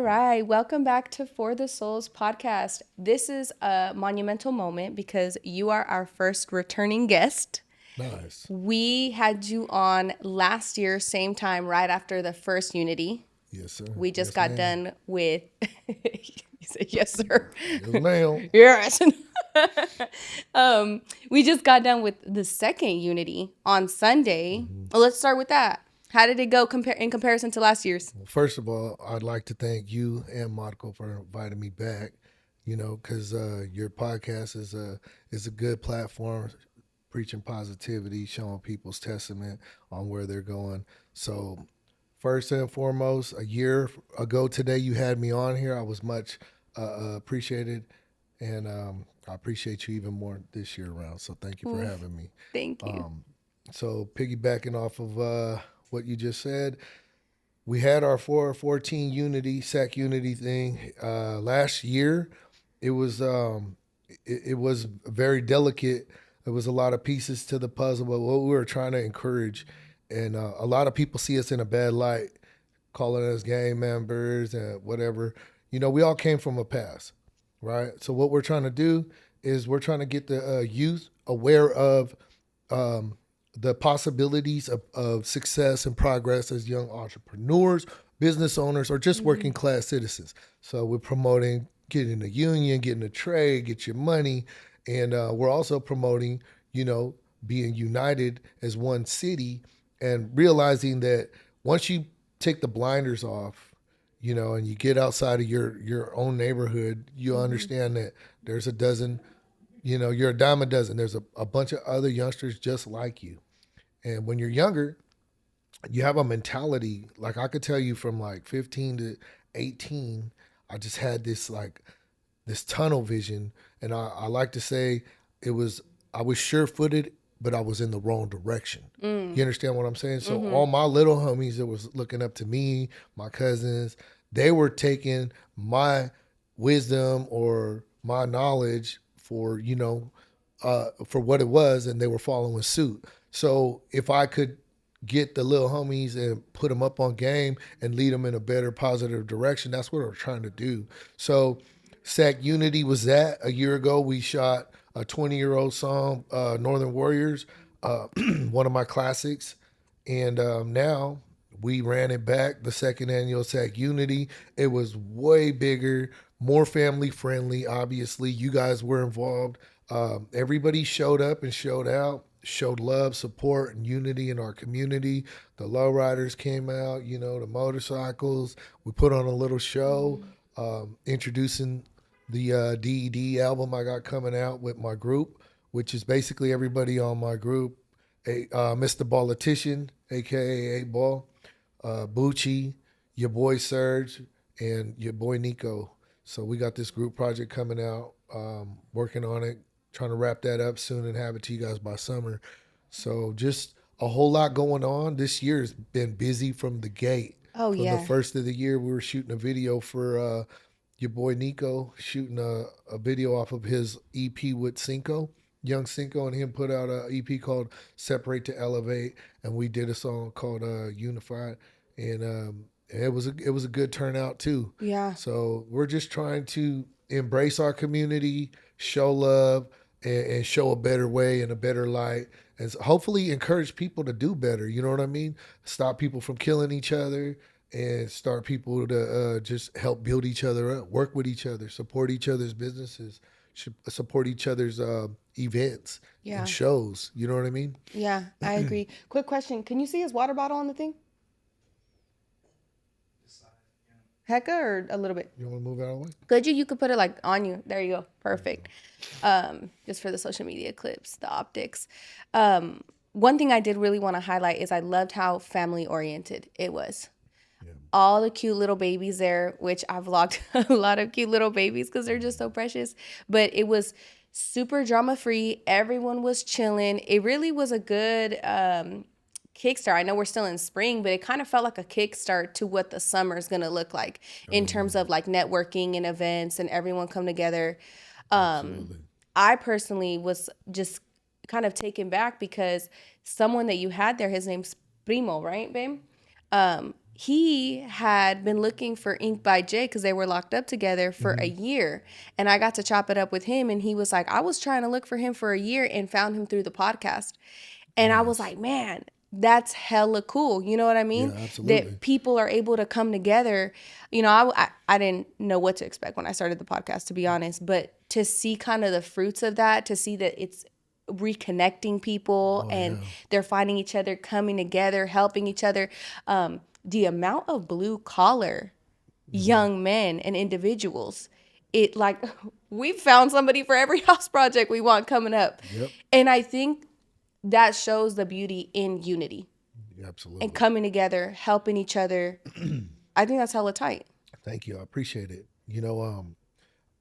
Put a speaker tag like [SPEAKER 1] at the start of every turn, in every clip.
[SPEAKER 1] right. Welcome back to For the Souls podcast. This is a monumental moment because you are our first returning guest.
[SPEAKER 2] Nice.
[SPEAKER 1] We had you on last year, same time, right after the first Unity.
[SPEAKER 2] Yes, sir.
[SPEAKER 1] We just
[SPEAKER 2] Yes,
[SPEAKER 1] got
[SPEAKER 2] ma'am.
[SPEAKER 1] done with. You said yes, sir.
[SPEAKER 2] Yes, ma'am.
[SPEAKER 1] Yes. um, we just got done with the second Unity on Sunday. Well, let's start with that. How did it go in comparison to last year's?
[SPEAKER 2] Well, first of all, I'd like to thank you and Marco for inviting me back. You know, because your podcast is a good platform, preaching positivity, showing people's testament on where they're going. So, first and foremost, a year ago today, you had me on here. I was much appreciated, and I appreciate you even more this year around. So, thank you for having me.
[SPEAKER 1] Thank you.
[SPEAKER 2] So, piggybacking off of what you just said, we had our 414 Unity, SAC Unity thing last year. It was very delicate. There was a lot of pieces to the puzzle, but what we were trying to encourage, and a lot of people see us in a bad light, calling us gang members and whatever. You know, we all came from a past, right? So what we're trying to do is we're trying to get the youth aware of the possibilities of success and progress as young entrepreneurs, business owners, or just working class citizens. So we're promoting getting a union, getting a trade, get your money, and we're also promoting, you know, being united as one city and realizing that once you take the blinders off, you know, and you get outside of your own neighborhood, you understand that there's a dozen, you know, you're a dime a dozen. There's a bunch of other youngsters just like you. And when you're younger, you have a mentality. Like I could tell you from like 15 to 18, I just had this like this tunnel vision. And I like to say I was sure footed, but I was in the wrong direction. You understand what I'm saying? So all my little homies that was looking up to me, my cousins, they were taking my wisdom or my knowledge for, you know, for what it was, and they were following suit. So if I could get the little homies and put them up on game and lead them in a better positive direction, that's what we're trying to do. So SAC Unity was that a year ago. We shot a 20-year-old song, Northern Warriors, one of my classics. And now we ran it back, the second annual SAC Unity. It was way bigger, more family friendly. Obviously, you guys were involved. Everybody showed up and showed out, showed love, support, and unity in our community. The lowriders came out, you know, the motorcycles. We put on a little show, introducing the DED album I got coming out with my group, which is basically everybody on my group. Mr. Politician, aka 8 Ball, Bucci, your boy Serge, and your boy Nico. So we got this group project coming out, working on it, trying to wrap that up soon and have it to you guys by summer. So just a whole lot going on. This year has been busy from the gate.
[SPEAKER 1] Oh,
[SPEAKER 2] From the
[SPEAKER 1] yeah.
[SPEAKER 2] first of the year, we were shooting a video for your boy Nico, shooting a video off of his EP with Cinco. Young Cinco and him put out a EP called "Separate to Elevate," and we did a song called "Unified," and it was a good turnout too.
[SPEAKER 1] Yeah.
[SPEAKER 2] So we're just trying to embrace our community, show love, and show a better way and a better light, and hopefully encourage people to do better. You know what I mean? Stop people from killing each other, and start people to just help build each other up, work with each other, support each other's businesses, support each other's events
[SPEAKER 1] Yeah.
[SPEAKER 2] and shows. You know what I mean?
[SPEAKER 1] Yeah, I agree. Quick question. Can you see his water bottle on the thing? Hecka or a little bit?
[SPEAKER 2] You want to move out of the way?
[SPEAKER 1] Could you? You could put it like on you. There you go. Perfect. Just for the social media clips, the optics. One thing I did really want to highlight is I loved how family oriented it was. All the cute little babies there, which I've vlogged a lot of cute little babies because they're just so precious. But it was super drama free. Everyone was chilling. It really was a good kickstart. I know we're still in spring, but it kind of felt like a kickstart to what the summer is going to look like in terms of like networking and events and everyone come together.
[SPEAKER 2] Absolutely.
[SPEAKER 1] I personally was just kind of taken back because someone that you had there, his name's Primo, right, babe? he had been looking for Ink by J because they were locked up together for a year. And I got to chop it up with him. And he was like, I was trying to look for him for a year and found him through the podcast. And I was
[SPEAKER 2] Nice.
[SPEAKER 1] like, man, that's hella cool. You know what I
[SPEAKER 2] Yeah,
[SPEAKER 1] mean?
[SPEAKER 2] absolutely.
[SPEAKER 1] That people are able to come together. You know, I didn't know what to expect when I started the podcast, to be honest. But to see kind of the fruits of that, to see that it's reconnecting people
[SPEAKER 2] Oh
[SPEAKER 1] and
[SPEAKER 2] yeah.
[SPEAKER 1] they're finding each other, coming together, helping each other. The amount of blue collar
[SPEAKER 2] Hmm.
[SPEAKER 1] young men and individuals, it like we've found somebody for every house project we want coming up.
[SPEAKER 2] Yep.
[SPEAKER 1] And I think that shows the beauty in unity and
[SPEAKER 2] Absolutely.
[SPEAKER 1] coming together, helping each other. I think that's hella tight.
[SPEAKER 2] Thank you. I appreciate it.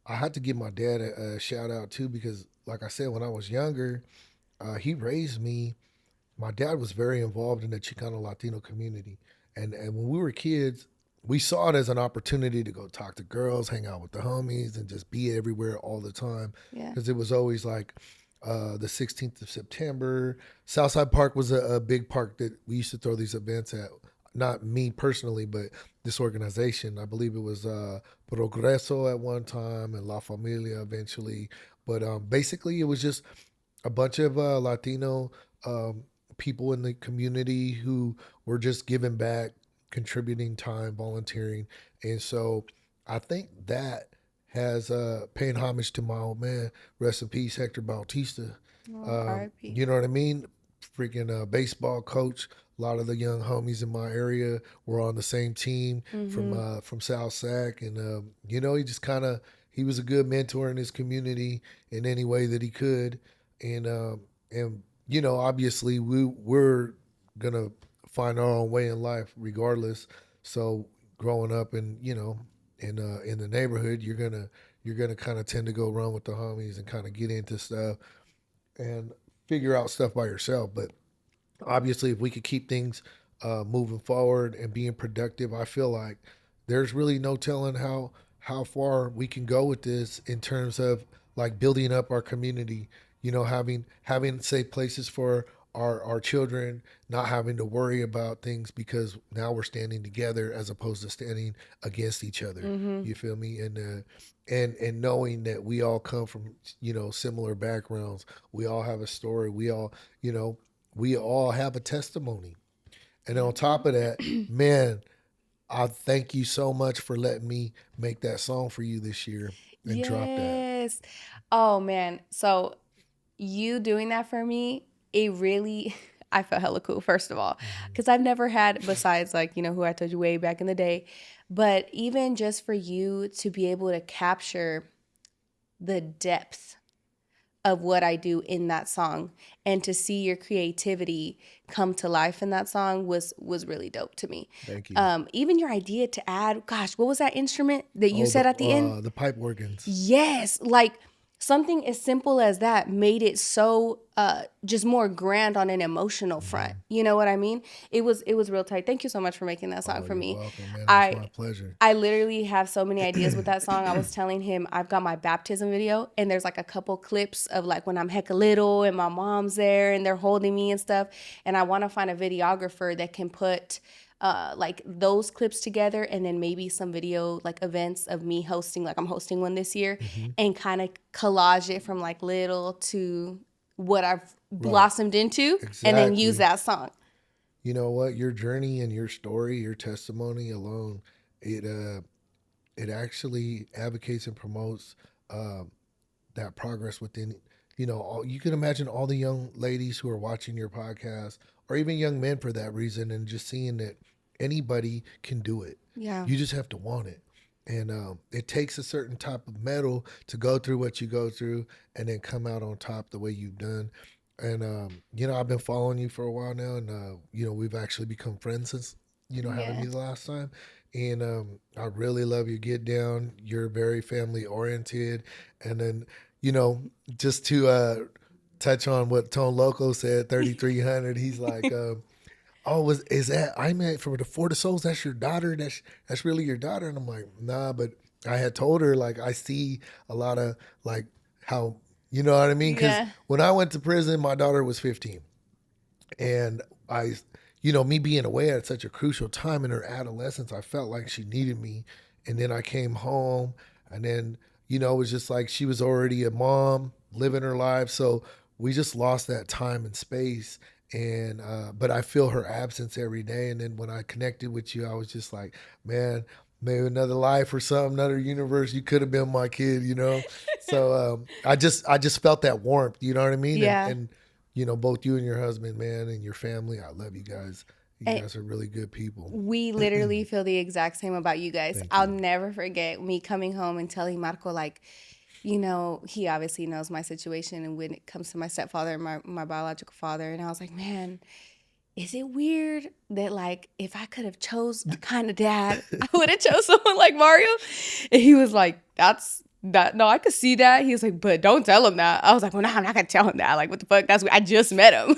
[SPEAKER 2] I had to give my dad a shout out too because, like I said, when I was younger, he raised me. My dad was very involved in the Chicano Latino community, and when we were kids, we saw it as an opportunity to go talk to girls, hang out with the homies, and just be everywhere all the time.
[SPEAKER 1] Yeah.
[SPEAKER 2] Because it was always like the 16th of September. Southside Park was a big park that we used to throw these events at. Not me personally, but this organization. I believe it was Progreso at one time and La Familia eventually. But basically, it was just a bunch of Latino um, people in the community who were just giving back, contributing time, volunteering. And so I think that has paying homage to my old man, rest in peace, Hector Bautista.
[SPEAKER 1] Oh, R.I.P.
[SPEAKER 2] You know what I mean? Freaking baseball coach. A lot of the young homies in my area were on the same team
[SPEAKER 1] Mm-hmm.
[SPEAKER 2] from South Sac, and he just kind of he was a good mentor in his community in any way that he could, and obviously we're gonna find our own way in life regardless. So growing up in the neighborhood, you're gonna kind of tend to go run with the homies and kind of get into stuff and figure out stuff by yourself. But obviously, if we could keep things moving forward and being productive, I feel like there's really no telling how far we can go with this in terms of like building up our community. Having safe places for our children, not having to worry about things because now we're standing together as opposed to standing against each other.
[SPEAKER 1] Mm-hmm.
[SPEAKER 2] You feel me? And knowing that we all come from similar backgrounds, we all have a story. You know we all have a testimony. And on top of that, man, I thank you so much for letting me make that song for you this year and drop that.
[SPEAKER 1] Yes. Oh man. So you doing that for me, it really I felt hella cool, first of all. Because I've never had, besides like, who I told you way back in the day, but even just for you to be able to capture the depth of what I do in that song and to see your creativity come to life in that song was really dope to me.
[SPEAKER 2] Thank you.
[SPEAKER 1] Even your idea to add, gosh, what was that instrument that you
[SPEAKER 2] Oh,
[SPEAKER 1] said at the end?
[SPEAKER 2] the pipe organs.
[SPEAKER 1] Yes, like something as simple as that made it so just more grand on an emotional front. You know what I mean? It was real tight. Thank you so much for making that song
[SPEAKER 2] Oh,
[SPEAKER 1] for
[SPEAKER 2] you're
[SPEAKER 1] me.
[SPEAKER 2] welcome, man. It was
[SPEAKER 1] I
[SPEAKER 2] my pleasure.
[SPEAKER 1] I literally have so many ideas with that song. I was telling him I've got my baptism video and there's like a couple clips of like when I'm hecka little and my mom's there and they're holding me and stuff. And I want to find a videographer that can put like those clips together and then maybe some video like events of me hosting, like I'm hosting one this year,
[SPEAKER 2] Hmm.
[SPEAKER 1] and kind of collage it from like little to what I've
[SPEAKER 2] Right.
[SPEAKER 1] blossomed into and then use
[SPEAKER 2] Exactly.
[SPEAKER 1] that song.
[SPEAKER 2] You know what? Your journey and your story, your testimony alone, it it actually advocates and promotes um, that progress within you can imagine all the young ladies who are watching your podcast or even young men for that reason and just seeing that anybody can do it.
[SPEAKER 1] Yeah.
[SPEAKER 2] You just have to want it. And it takes a certain type of metal to go through what you go through and then come out on top the way you've done. And I've been following you for a while now, and we've actually become friends since having
[SPEAKER 1] Yeah.
[SPEAKER 2] me the last time. And I really love your get down. You're very family oriented, and then you know just to touch on what Tone Loco said, 3300. He's like, "Oh, is that I meant for the For the Souls? That's your daughter. That's really your daughter." And I'm like, "Nah," but I had told her like I see a lot of like how you know what I mean because
[SPEAKER 1] Yeah.
[SPEAKER 2] when I went to prison, my daughter was 15, and I, me being away at such a crucial time in her adolescence, I felt like she needed me. And then I came home, and then, it was just like she was already a mom living her life. So we just lost that time and space. And, but I feel her absence every day. And then when I connected with you, I was just like, man, maybe another life or something, another universe. You could have been my kid. So I just felt that warmth. You know what I mean? And
[SPEAKER 1] Yeah.
[SPEAKER 2] and both you and your husband, man, and your family. I love you guys. You
[SPEAKER 1] And
[SPEAKER 2] guys are really good people.
[SPEAKER 1] we literally feel the exact same about you guys.
[SPEAKER 2] Thank
[SPEAKER 1] I'll
[SPEAKER 2] you.
[SPEAKER 1] never forget me coming home and telling Marco, like, he obviously knows my situation and when it comes to my stepfather and my biological father. And I was like, man, is it weird that, like, if I could have chose a kind of dad, I would have chose someone like Mario? And he was like, that's that. No, I could see that. He was like, but don't tell him that. I was like, well, no, I'm not gonna tell him that. Like, what the fuck? I just met him.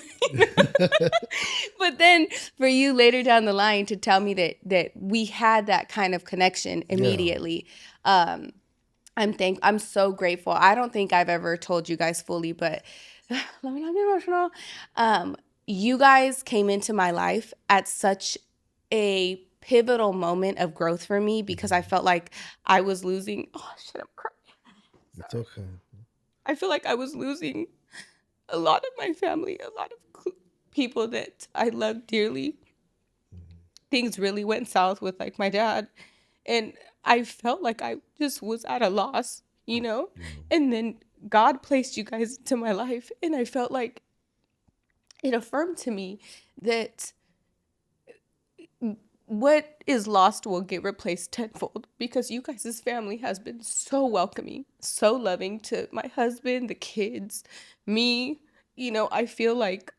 [SPEAKER 1] But then for you later down the line to tell me that we had that kind of connection
[SPEAKER 2] Yeah.
[SPEAKER 1] immediately. I'm so grateful. I don't think I've ever told you guys fully, but let me not get emotional. You guys came into my life at such a pivotal moment of growth for me because I felt like I was losing. Oh shit, I'm crying.
[SPEAKER 2] It's okay.
[SPEAKER 1] I feel like I was losing a lot of my family, a lot of people that I love dearly. Things really went south with like my dad, and I felt like I just was at a loss. And then God placed you guys into my life, and I felt like it affirmed to me that what is lost will get replaced tenfold because you guys' family has been so welcoming, so loving to my husband, the kids, me. I feel like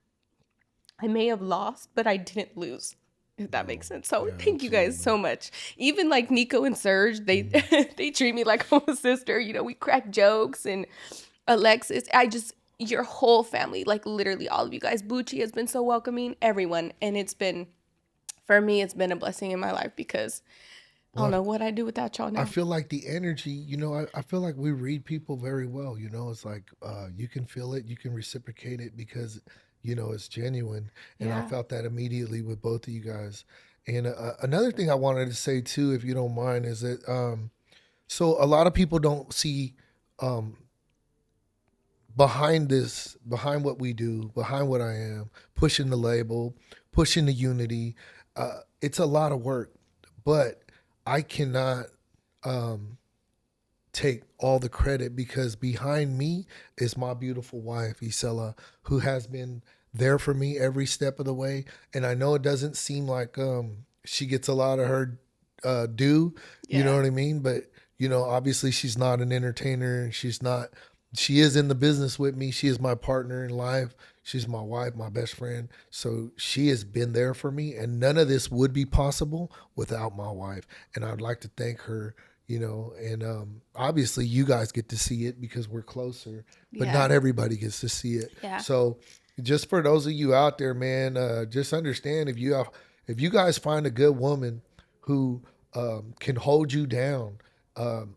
[SPEAKER 1] I may have lost, but I didn't lose. If that makes sense. So
[SPEAKER 2] Yeah,
[SPEAKER 1] thank you guys
[SPEAKER 2] absolutely.
[SPEAKER 1] so much. Even like Nico and Serge, they they treat me like I'm a sister. We crack jokes and Alexis. Your whole family, like literally all of you guys. Bucci has been so welcoming, everyone. And for me, it's been a blessing in my life because I don't
[SPEAKER 2] Well,
[SPEAKER 1] know what I'd do without y'all
[SPEAKER 2] I
[SPEAKER 1] now.
[SPEAKER 2] feel like the energy, I feel like we read people very well. It's like you can feel it, you can reciprocate it because, it's genuine. And I
[SPEAKER 1] Yeah.
[SPEAKER 2] felt that immediately with both of you guys. And another thing I wanted to say too, if you don't mind, is that so a lot of people don't see um, behind what we do, behind what I am, pushing the label, pushing the unity. It's a lot of work, but I cannot um, take all the credit because behind me is my beautiful wife, Isela, who has been there for me every step of the way. And I know it doesn't seem like she gets a lot of her due, you know
[SPEAKER 1] Yeah.
[SPEAKER 2] what I mean? But, obviously she's not an entertainer and she is in the business with me. She is my partner in life. She's my wife, my best friend. So she has been there for me. And none of this would be possible without my wife. And I'd like to thank her, and obviously you guys get to see it because we're closer, but
[SPEAKER 1] Yeah.
[SPEAKER 2] not everybody gets to see it.
[SPEAKER 1] Yeah.
[SPEAKER 2] So just for those of you out there, man, just understand if you guys find a good woman who can hold you down,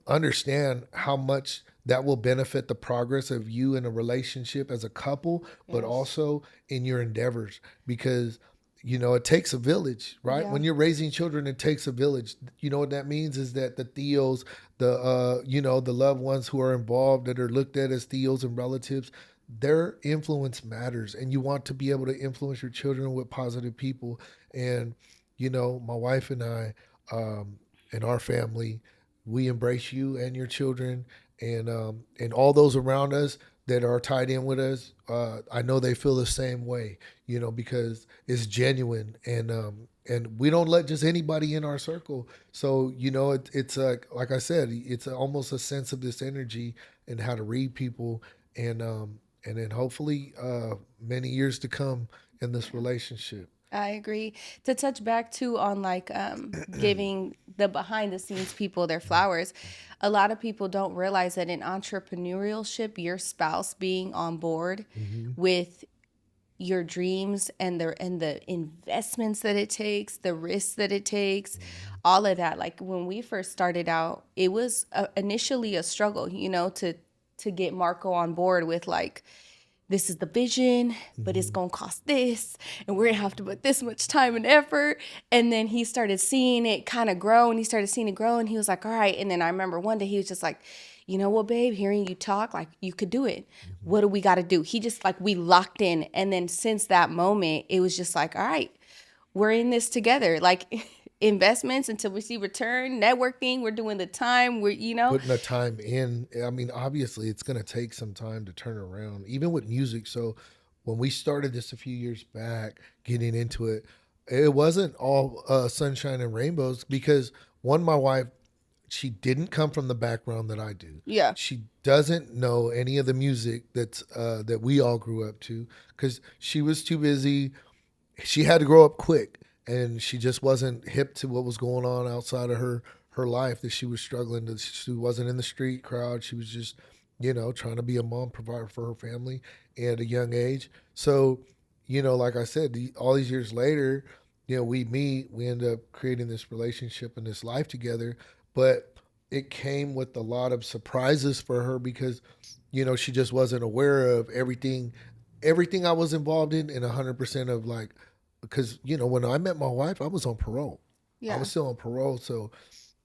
[SPEAKER 2] understand how much that will benefit the progress of you in a relationship as a couple, but
[SPEAKER 1] Yes.
[SPEAKER 2] also in your endeavors because it takes a village, right?
[SPEAKER 1] Yeah.
[SPEAKER 2] When you're raising children, it takes a village. You know what that means is that the theos, the loved ones who are involved that are looked at as theos and relatives, their influence matters, and you want to be able to influence your children with positive people. And my wife and I, and our family, we embrace you and your children, and all those around us that are tied in with us. I know they feel the same way, because it's genuine, and we don't let just anybody in our circle. So it's like I said, it's almost a sense of this energy and how to read people, and then hopefully many years to come in this relationship.
[SPEAKER 1] I agree. To touch back too on like giving the behind the scenes people their flowers, a lot of people don't realize that in entrepreneurship, your spouse being on board
[SPEAKER 2] Mm-hmm.
[SPEAKER 1] with your dreams and the investments that it takes, the risks that it takes, all of that. Like when we first started out, it was initially a struggle, to get Marco on board with like this is the vision, but it's going to cost this, and we're going to have to put this much time and effort. And then he started seeing it kind of grow, and he started seeing it grow, and he was like, all right. And then I remember one day he was just like, you know what, babe, hearing you talk, like, you could do it. What do we got to do? He just, like, we locked in. And then since that moment, it was just like, all right, we're in this together. Like, investments until we see return, networking, we're doing the time,
[SPEAKER 2] Putting the time in. I mean, obviously, it's going to take some time to turn around, even with music. So, when we started this a few years back, getting into it, it wasn't all sunshine and rainbows because one, my wife, she didn't come from the background that I do.
[SPEAKER 1] Yeah.
[SPEAKER 2] She doesn't know any of the music that we all grew up to because she was too busy. She had to grow up quick, and she just wasn't hip to what was going on outside of her life. That she was struggling. That she wasn't in the street crowd. She was just, trying to be a mom, provider for her family at a young age. So, like I said, all these years later, we meet, we end up creating this relationship and this life together. But it came with a lot of surprises for her because, she just wasn't aware of everything I was involved in, and 100% of like, because when I met my wife, I was on parole. I
[SPEAKER 1] Yeah.
[SPEAKER 2] was still on parole, so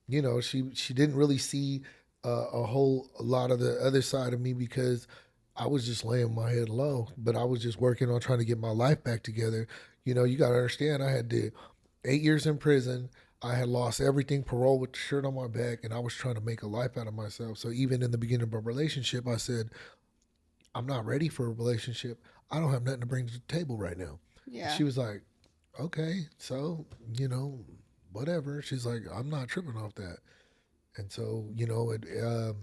[SPEAKER 2] she didn't really see a whole lot of the other side of me because I was just laying my head low, but I was just working on trying to get my life back together. You got to understand, I had did 8 years in prison. I had lost everything, parole with the shirt on my back, and I was trying to make a life out of myself. So even in the beginning of a relationship, I said, I'm not ready for a relationship. I don't have nothing to bring to the table right now. And
[SPEAKER 1] Yeah.
[SPEAKER 2] she was like, okay, so, whatever. She's like, I'm not tripping off that. And so, it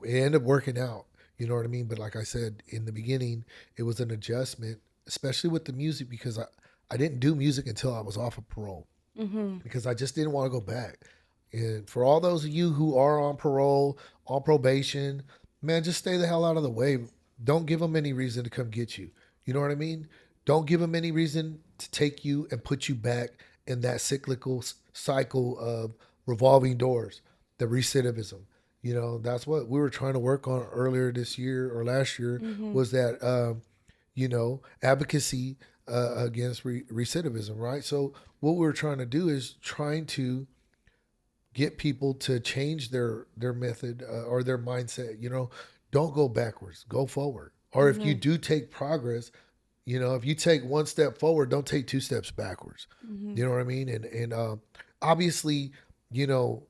[SPEAKER 2] ended up working out. You know what I mean? But like I said, in the beginning, it was an adjustment, especially with the music, because I didn't do music until I was off of parole
[SPEAKER 1] Mm-hmm.
[SPEAKER 2] because I just didn't want to go back. And for all those of you who are on parole, on probation, man, just stay the hell out of the way. Don't give them any reason to come get you. You know what I mean? Don't give them any reason to take you and put you back in that cyclical cycle of revolving doors, the recidivism. That's what we were trying to work on earlier this year or last year
[SPEAKER 1] Mm-hmm.
[SPEAKER 2] was that, advocacy against recidivism, right? So what we were trying to do is trying to get people to change their method or their mindset. Don't go backwards, go forward. Or if you
[SPEAKER 1] Mm-hmm.
[SPEAKER 2] do take progress, if you take one step forward, don't take two steps backwards.
[SPEAKER 1] Mm-hmm.
[SPEAKER 2] You know what I mean? And obviously, you know,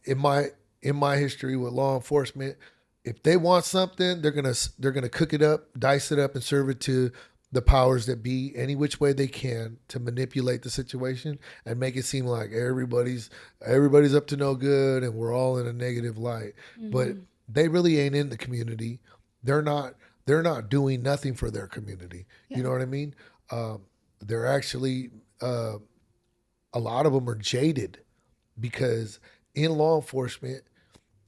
[SPEAKER 2] in my history with law enforcement, if they want something, they're gonna cook it up, dice it up, and serve it to the powers that be any which way they can to manipulate the situation and make it seem like everybody's up to no good and we're all in a negative light. But
[SPEAKER 1] Mm-hmm.
[SPEAKER 2] they really ain't in the community. They're not they're not doing nothing for their community. You
[SPEAKER 1] Yeah.
[SPEAKER 2] know what I mean? They're actually a lot of them are jaded because in law enforcement,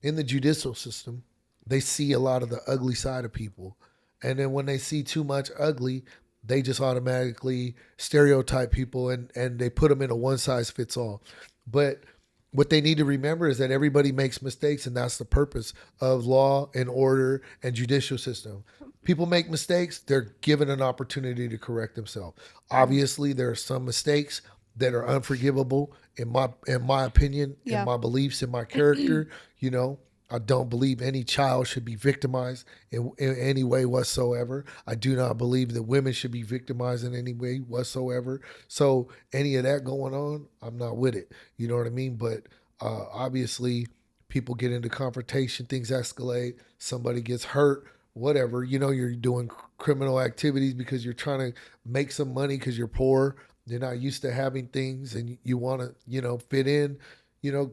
[SPEAKER 2] in the judicial system, they see a lot of the ugly side of people. And then when they see too much ugly, they just automatically stereotype people and they put them in a one size fits all. But what they need to remember is that everybody makes mistakes, and that's the purpose of law and order and judicial system. People make mistakes, they're given an opportunity to correct themselves.
[SPEAKER 1] Mm-hmm.
[SPEAKER 2] Obviously, there are some mistakes that are unforgivable in my opinion, in
[SPEAKER 1] Yeah.
[SPEAKER 2] my beliefs, in my character. You know, I don't believe any child should be victimized in any way whatsoever. I do not believe that women should be victimized in any way whatsoever. So any of that going on, I'm not with it. You know what I mean? But obviously, people get into confrontation, things escalate, somebody gets hurt, whatever. You're doing criminal activities because you're trying to make some money because you're poor. You're not used to having things, and you want to, fit in.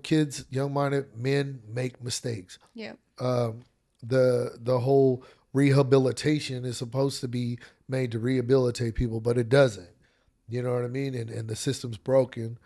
[SPEAKER 2] Kids, young-minded men make mistakes.
[SPEAKER 1] Yeah.
[SPEAKER 2] um, the whole rehabilitation is supposed to be made to rehabilitate people, but it doesn't. You know what I mean? And the system's broken.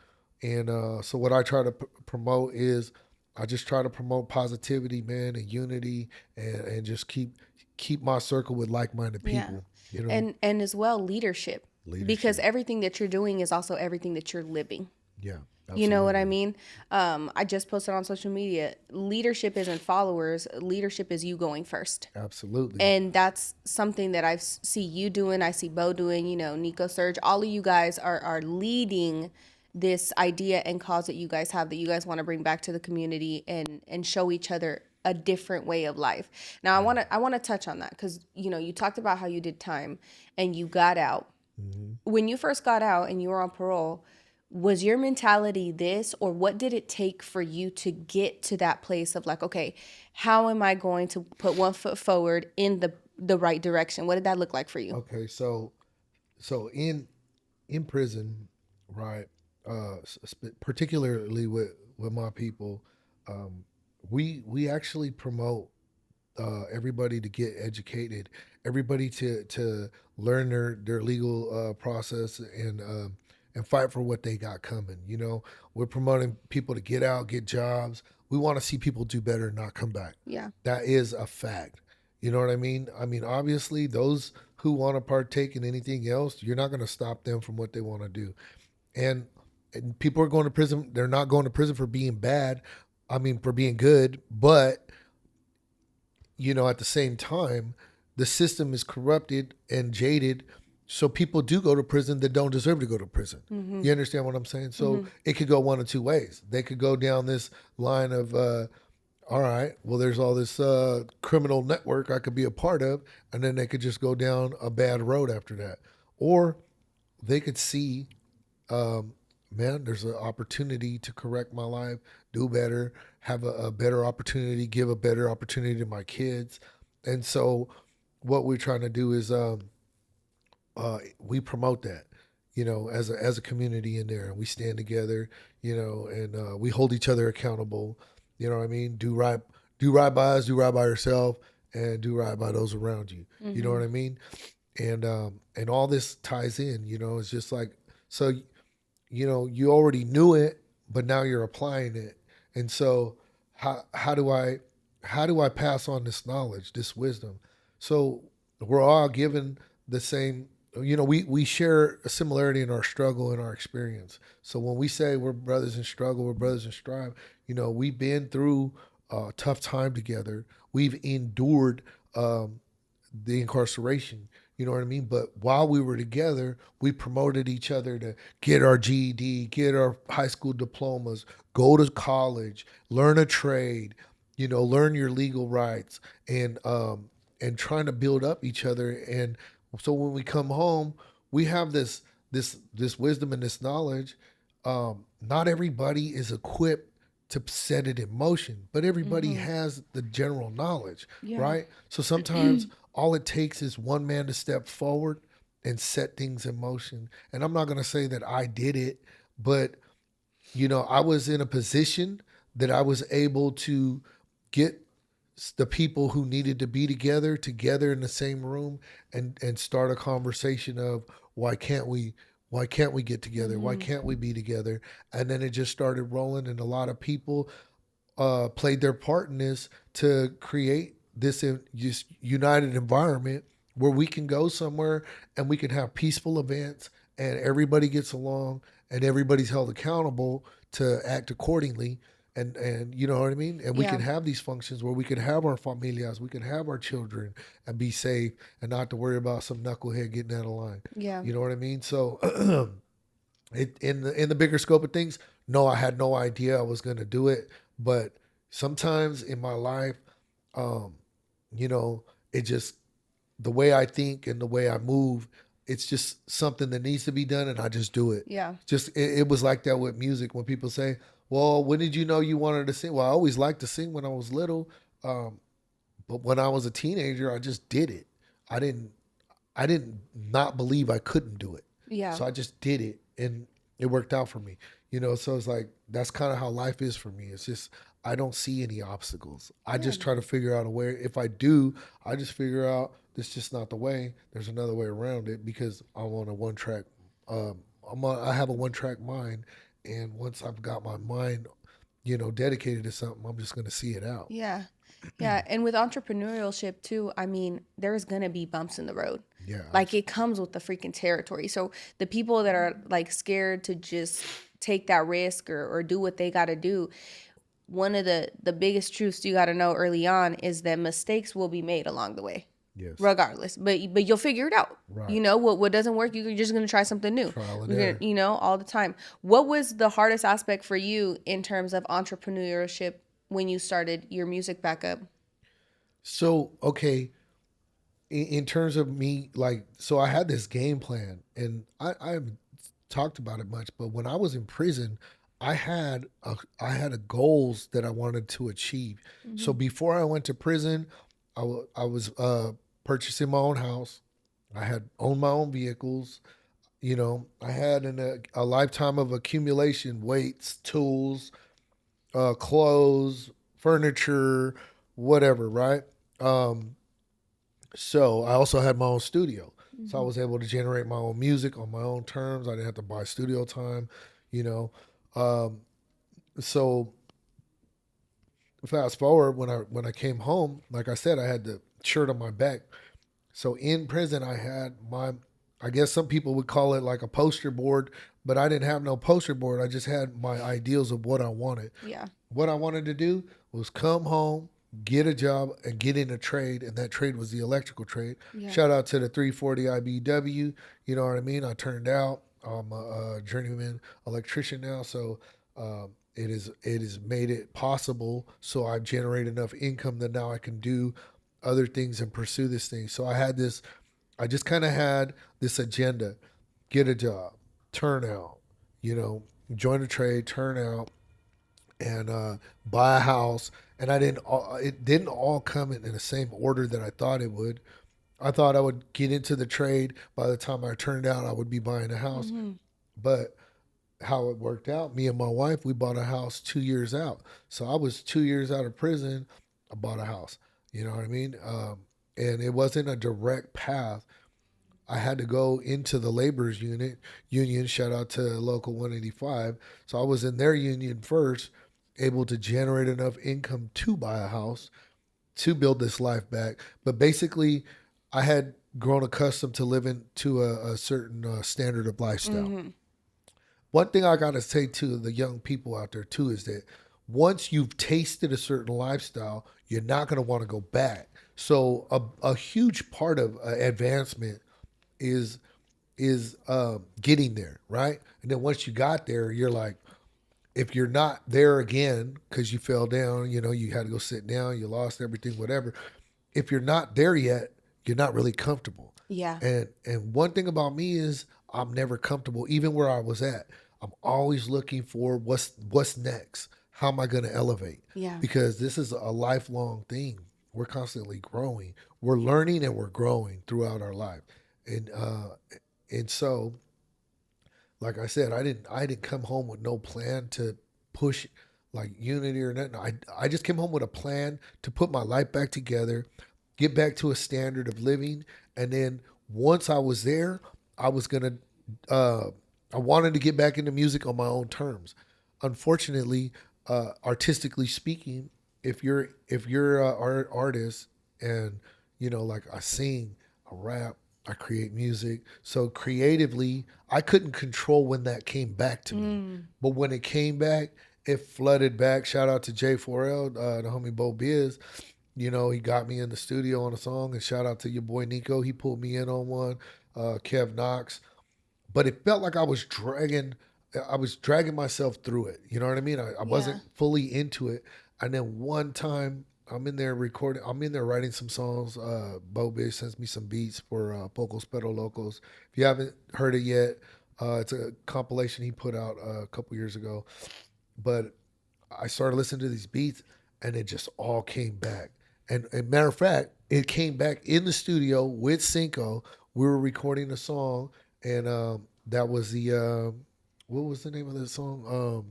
[SPEAKER 2] And so what I try to promote is I just try to promote positivity, man, and unity, and just keep my circle with like-minded
[SPEAKER 1] Yeah.
[SPEAKER 2] people. You know,
[SPEAKER 1] And as well leadership, because
[SPEAKER 2] leadership.
[SPEAKER 1] everything that you're doing is also everything that you're living.
[SPEAKER 2] Yeah,
[SPEAKER 1] You know what I
[SPEAKER 2] absolutely.
[SPEAKER 1] mean? I just posted on social media. Leadership isn't followers. Leadership is you going first.
[SPEAKER 2] Absolutely.
[SPEAKER 1] And that's something that see you doing. I see Bo doing. You know, Nico, Surge. All of you guys are leading this idea and cause that you guys have, that you guys want to bring back to the community and show each other a different way of life. Now, I want to touch on that because you know you talked about how you did time and you got out.
[SPEAKER 2] Hmm.
[SPEAKER 1] When you first got out and you were on parole, was your mentality this, or what did it take for you to get to that place of like, okay, how am I going to put one foot forward in the right direction? What did that look like for you?
[SPEAKER 2] Okay, so in prison, right? Particularly with my people, um, we actually promote everybody to get educated, everybody to learn their legal process and fight for what they got coming. You know, we're promoting people to get out, get jobs. We want to see people do better and not come back.
[SPEAKER 1] Yeah.
[SPEAKER 2] That is a fact. You know what I mean? I mean, obviously, those who want to partake in anything else, you're not going to stop them from what they want to do. And, and people are going to prison. They're not going to prison for being bad. I mean, for being good, but at the same time, the system is corrupted and jaded. So people do go to prison that don't deserve to go to prison.
[SPEAKER 1] Mm-hmm.
[SPEAKER 2] You understand what I'm saying? So
[SPEAKER 1] Mm-hmm.
[SPEAKER 2] it could go one of two ways. They could go down this line of, all right, well, there's all this criminal network I could be a part of, and then they could just go down a bad road after that. Or they could see, um, man, there's an opportunity to correct my life, do better, have a better opportunity, give a better opportunity to my kids. And so, what we're trying to do is we promote that, as a community in there, and we stand together, and we hold each other accountable. You know what I mean? Do right by us, do right by yourself, and do right by those around you. You know
[SPEAKER 1] Mm-hmm.
[SPEAKER 2] what I mean? And all this ties in. It's just like, so you already knew it, but now you're applying it. And so how do I pass on this knowledge, this wisdom? So we're all given the same. We share a similarity in our struggle and our experience. So when we say we're brothers in struggle, we're brothers in strive. We've been through a tough time together. We've endured the incarceration. You know what I mean? But while we were together, we promoted each other to get our GED, get our high school diplomas, go to college, learn a trade, learn your legal rights, and trying to build up each other. And so when we come home, we have this wisdom and this knowledge. Not everybody is equipped to set it in motion, but everybody
[SPEAKER 1] Mm-hmm.
[SPEAKER 2] has the general knowledge,
[SPEAKER 1] Yeah.
[SPEAKER 2] right? So sometimes all it takes is one man to step forward and set things in motion. And I'm not going to say that I did it, but I was in a position that I was able to get the people who needed to be together in the same room and start a conversation of why can't we get together, why
[SPEAKER 1] Mm-hmm.
[SPEAKER 2] can't we be together, and then it just started rolling, and a lot of people played their part in this to create this just united environment where we can go somewhere and we can have peaceful events and everybody gets along and everybody's held accountable to act accordingly. And you know what I mean? And we
[SPEAKER 1] Yeah.
[SPEAKER 2] can have these functions where we can have our familias, we can have our children and be safe and not to worry about some knucklehead getting out of line.
[SPEAKER 1] Yeah.
[SPEAKER 2] You know what I mean? So in the bigger scope of things, no, I had no idea I was going to do it. But sometimes in my life, um, you know, it just the way I think and the way I move, it's just something that needs to be done, and I just do it.
[SPEAKER 1] Yeah.
[SPEAKER 2] Just it was like that with music. When people say, "Well, when did you know you wanted to sing?" Well, I always liked to sing when I was little, but when I was a teenager, I just did it. I didn't I didn't not believe I couldn't do it.
[SPEAKER 1] Yeah.
[SPEAKER 2] So I just did it and it worked out for me. So it's like that's kind of how life is for me. It's just I don't see any obstacles. I
[SPEAKER 1] Yeah.
[SPEAKER 2] just try to figure out a way. If I do, I just figure out this is just not the way. There's another way around it because I'm on a one track I have a one track mind, and once I've got my mind, dedicated to something, I'm just going to see it out.
[SPEAKER 1] Yeah. Yeah. And with entrepreneurship too, I mean, there's going to be bumps in the road.
[SPEAKER 2] Yeah,
[SPEAKER 1] Like it comes with the freaking territory. So the people that are like scared to just take that risk or do what they got to do. One of the biggest truths you got to know early on is that mistakes will be made along the way,
[SPEAKER 2] Yes.
[SPEAKER 1] regardless. But you'll figure it out.
[SPEAKER 2] Right.
[SPEAKER 1] You know what doesn't work, you're just gonna try something new.
[SPEAKER 2] Trial and
[SPEAKER 1] You're
[SPEAKER 2] error.
[SPEAKER 1] gonna, all the time. What was the hardest aspect for you in terms of entrepreneurship when you started your music back up?
[SPEAKER 2] So, okay, in terms of me, like, so I had this game plan, and I haven't talked about it much, but when I was in prison, I had a goals that I wanted to achieve. So before I went to prison, I was purchasing my own house. I had owned my own vehicles. I had a lifetime of accumulation, weights, tools, clothes, furniture, whatever, right? Um, so I also had my own studio. So I was able to generate my own music on my own terms. I didn't have to buy studio time, you know. Um, so fast forward when I came home, like I said, I had the shirt on my back. So in prison, I had I guess some people would call it like a poster board, but I didn't have no poster board. I just had my ideals of what I wanted.
[SPEAKER 1] Yeah.
[SPEAKER 2] What I wanted to do was come home, get a job, and get in a trade, and that trade was the electrical trade.
[SPEAKER 1] Yeah.
[SPEAKER 2] Shout out to the 340 IBW. You know what I mean? I turned out. I'm a journeyman electrician now, so it has made it possible. So I generate enough income that now I can do other things and pursue this thing. So I just kind of had this agenda: get a job, turn out, join a trade, turn out, and buy a house. And it didn't all come in the same order that I thought it would. I thought I would get into the trade. By the time I turned out, I would be buying a house. But how it worked out, me and my wife, we bought a house 2 years out. So I was 2 years out of prison. I bought a house. You know what I mean? And it wasn't a direct path. I had to go into the laborers union. Shout out to local 185. So I was in their union first, able to generate enough income to buy a house, to build this life back. But basically, I had grown accustomed to living to a certain standard of lifestyle. One thing I gotta say to the young people out there too is that once you've tasted a certain lifestyle, you're not gonna want to go back. So a huge part of advancement is getting there, right? And then once you got there, you're like, if you're not there again because you fell down, you had to go sit down, you lost everything, whatever. If you're not there yet, you're not really comfortable.
[SPEAKER 1] Yeah.
[SPEAKER 2] And one thing about me is I'm never comfortable, even where I was at. I'm always looking for what's next. How am I going to elevate?
[SPEAKER 1] Yeah.
[SPEAKER 2] Because this is a lifelong thing. We're constantly growing. We're learning and we're growing throughout our life. And so, like I said, I didn't come home with no plan to push like unity or nothing. I just came home with a plan to put my life back together, get back to a standard of living, and then once I was there, I was gonna I wanted to get back into music on my own terms. Unfortunately, artistically speaking, if you're an artist and like I sing, I rap, I create music. So creatively, I couldn't control when that came back to me. But when it came back, it flooded back. Shout out to J4L, the homie Bo Biz. He got me in the studio on a song. And shout out to your boy Nico. He pulled me in on one. Kev Knox. But it felt like I was dragging myself through it. You know what I mean? I wasn't fully into it. And then one time I'm in there recording. I'm in there writing some songs. Bo Bish sends me some beats for Pocos Pero Locos. If you haven't heard it yet, it's a compilation he put out a couple years ago. But I started listening to these beats, and it just all came back. And matter of fact, it came back in the studio with Cinco. We were recording a song, and that was the what was the name of the song?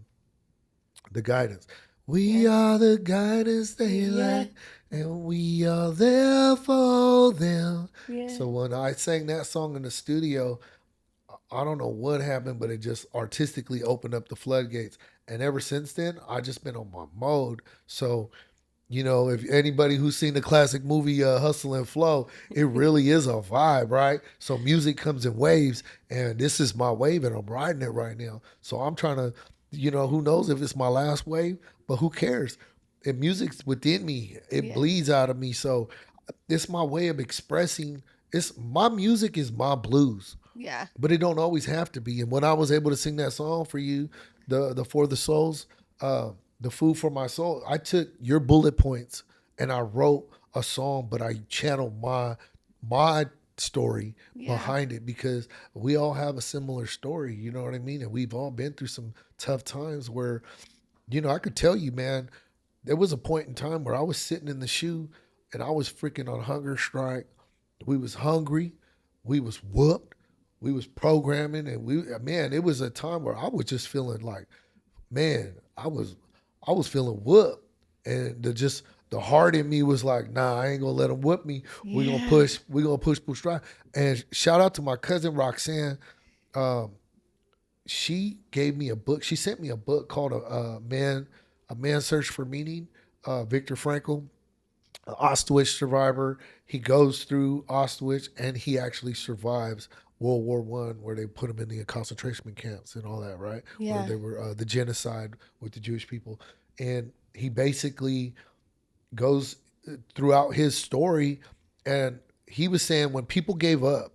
[SPEAKER 2] The Guidance. We are the guidance they lack, and we are there for them.
[SPEAKER 1] Yeah.
[SPEAKER 2] So when I sang that song in the studio, I don't know what happened, but it just artistically opened up the floodgates. And ever since then, I just been on my mode. So You know, if anybody who's seen the classic movie Hustle and Flow, it really is a vibe, right? So music comes in waves, and this is my wave, and I'm riding it right now. So I'm trying to, who knows if it's my last wave, but who cares? And music's within me; it
[SPEAKER 1] Yeah.
[SPEAKER 2] bleeds out of me. So it's my way of expressing. It's my music is my blues,
[SPEAKER 1] Yeah.
[SPEAKER 2] but it don't always have to be. And when I was able to sing that song for you, the For the Souls, the Food for My Soul, I took your bullet points and I wrote a song, but I channeled my story
[SPEAKER 1] Yeah.
[SPEAKER 2] behind it because we all have a similar story, you know what I mean? And we've all been through some tough times where, I could tell you, man, there was a point in time where I was sitting in the shoe and I was freaking on hunger strike. We was hungry, we was whooped, we was programming, and man, it was a time where I was just feeling like, man, I was feeling whooped, and the heart in me was like, nah, I ain't gonna let them whoop me.
[SPEAKER 1] Yeah.
[SPEAKER 2] We gonna push, try. And shout out to my cousin Roxanne. Um, she gave me a book. She sent me a book called a man search for meaning. Viktor Frankl, an Auschwitz survivor. He goes through Auschwitz and he actually survives World War I, where they put him in the concentration camps and all that, right? Where
[SPEAKER 1] Yeah.
[SPEAKER 2] they were the genocide with the Jewish people, and he basically goes throughout his story, and he was saying when people gave up,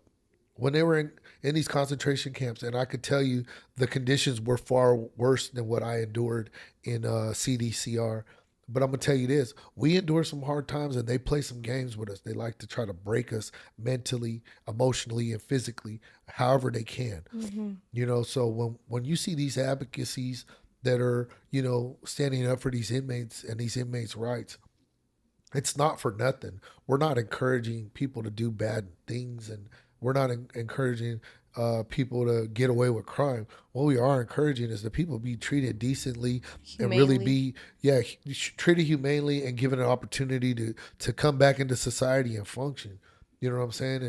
[SPEAKER 2] when they were in these concentration camps, and I could tell you the conditions were far worse than what I endured in CDCR. But I'm gonna tell you this: we endure some hard times, and they play some games with us. They like to try to break us mentally, emotionally, and physically, however they can.
[SPEAKER 1] Mm-hmm.
[SPEAKER 2] So when you see these advocacies that are standing up for these inmates and these inmates' rights, it's not for nothing. We're not encouraging people to do bad things, and we're not encouraging people to get away with crime. What we are encouraging is that people be treated decently and really
[SPEAKER 1] Humanely.
[SPEAKER 2] be, yeah, treated humanely and given an opportunity to come back into society and function. You know what I'm saying?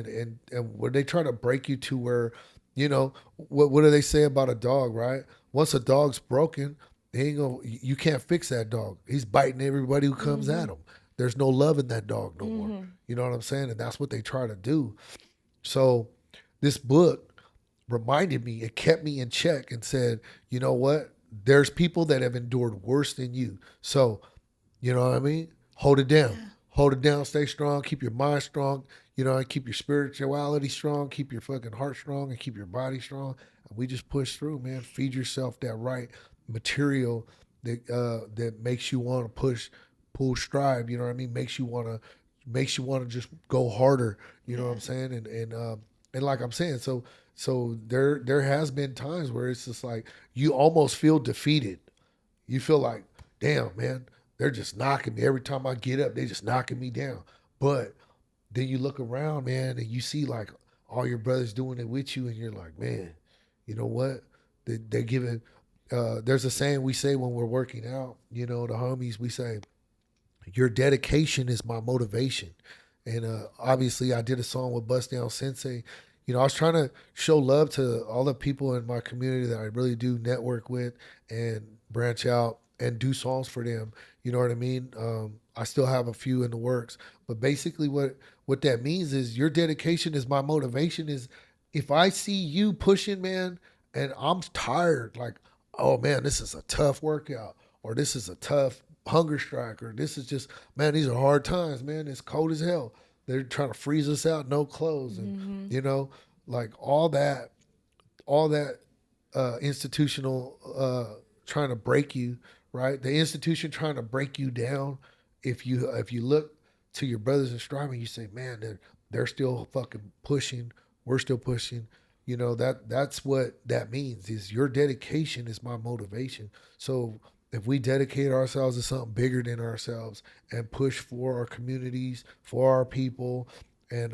[SPEAKER 2] And when they try to break you to where, what do they say about a dog, right? Once a dog's broken, they ain't gonna, you can't fix that dog. He's biting everybody who comes
[SPEAKER 1] Mm-hmm.
[SPEAKER 2] at him. There's no love in that dog no more.
[SPEAKER 1] Mm-hmm.
[SPEAKER 2] You know what I'm saying? And that's what they try to do. So this book reminded me, it kept me in check and said, you know what? There's people that have endured worse than you. So, you know what I mean? Hold it down.
[SPEAKER 1] Yeah.
[SPEAKER 2] Hold it down, stay strong, keep your mind strong, and keep your spirituality strong, keep your fucking heart strong, and keep your body strong. And we just push through, man. Feed yourself that right material that makes you want to pull stride, you know what I mean? Makes you want to just go harder, you know what
[SPEAKER 1] Yeah.
[SPEAKER 2] I'm saying? And like I'm saying, so there has been times where it's just like you almost feel defeated. You feel like, damn, man, they're just knocking me. Every time I get up, they just knocking me down. But then you look around, man, and you see like all your brothers doing it with you, and you're like, man, you know what? They're giving. There's a saying we say when we're working out. The homies, we say, your dedication is my motivation. And obviously, I did a song with Bust Down Sensei. I was trying to show love to all the people in my community that I really do network with and branch out and do songs for them. You know what I mean? I still have a few in the works, but basically, what that means is your dedication is my motivation. Is if I see you pushing, man, and I'm tired, like, oh man, this is a tough workout, or this is a tough hunger strike, or this is just, man, these are hard times, man. It's cold as hell. They're trying to freeze us out, no clothes, and
[SPEAKER 1] Mm-hmm.
[SPEAKER 2] you know, like all that institutional trying to break you, right? The institution trying to break you down. If you look to your brothers in striving, you say, man, they're still fucking pushing. We're still pushing. That's what that means. Is your dedication is my motivation. So if we dedicate ourselves to something bigger than ourselves and push for our communities, for our people, and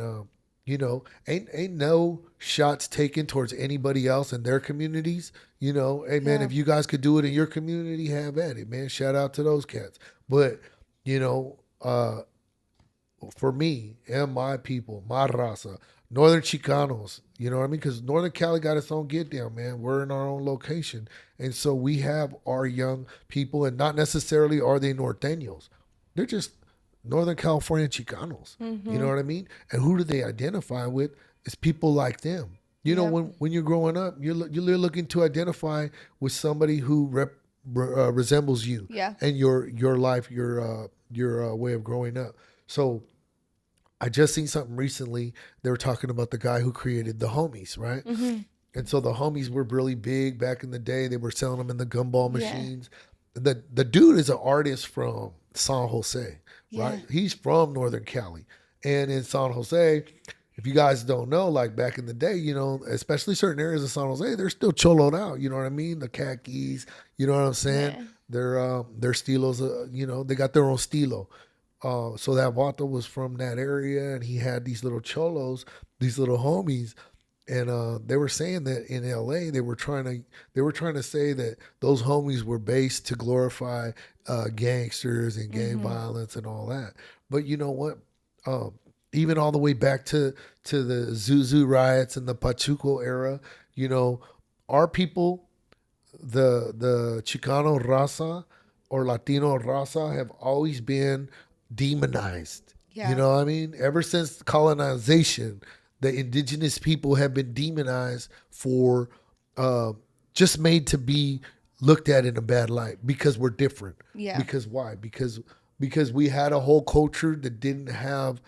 [SPEAKER 2] ain't no shots taken towards anybody else in their communities. Hey man,
[SPEAKER 1] Yeah.
[SPEAKER 2] if you guys could do it in your community, have at it, man. Shout out to those cats. But you know, uh, for me and my people, my raza, Northern Chicanos, you know what I mean? Because Northern Cali got its own get down, man. We're in our own location. And so we have our young people, and not necessarily are they Norteños. They're just Northern California Chicanos. You know what I mean? And who do they identify with? It's people like them. You know,
[SPEAKER 1] Yep.
[SPEAKER 2] when you're growing up, you're looking to identify with somebody who resembles you
[SPEAKER 1] Yeah.
[SPEAKER 2] and your life, your way of growing up. So I just seen something recently. They were talking about the guy who created the homies, right?
[SPEAKER 1] Mm-hmm.
[SPEAKER 2] And so the homies were really big back in the day. They were selling them in the gumball
[SPEAKER 1] Yeah.
[SPEAKER 2] machines. The dude is an artist from San Jose,
[SPEAKER 1] Yeah.
[SPEAKER 2] right? He's from Northern Cali. And in San Jose, if you guys don't know, like back in the day, you know, especially certain areas of San Jose, they're still choloed out. You know what I mean? The khakis, you know what I'm saying?
[SPEAKER 1] Yeah.
[SPEAKER 2] Their stilos, you know, they got their own stilo. So that Vato was from that area, and he had these little cholos, these little homies, and they were saying that in L.A. they were trying to say that those homies were based to glorify gangsters and gang
[SPEAKER 1] Mm-hmm.
[SPEAKER 2] violence and all that. But you know what? Um, Even all the way back to the Zuzu riots and the Pachuco era, you know, our people, the Chicano raza or Latino raza, have always been demonized. You
[SPEAKER 1] Yeah.
[SPEAKER 2] know what I mean? Ever since colonization, the indigenous people have been demonized for uh, just made to be looked at in a bad light because we're different.
[SPEAKER 1] Yeah.
[SPEAKER 2] Because why? Because we had a whole culture that didn't have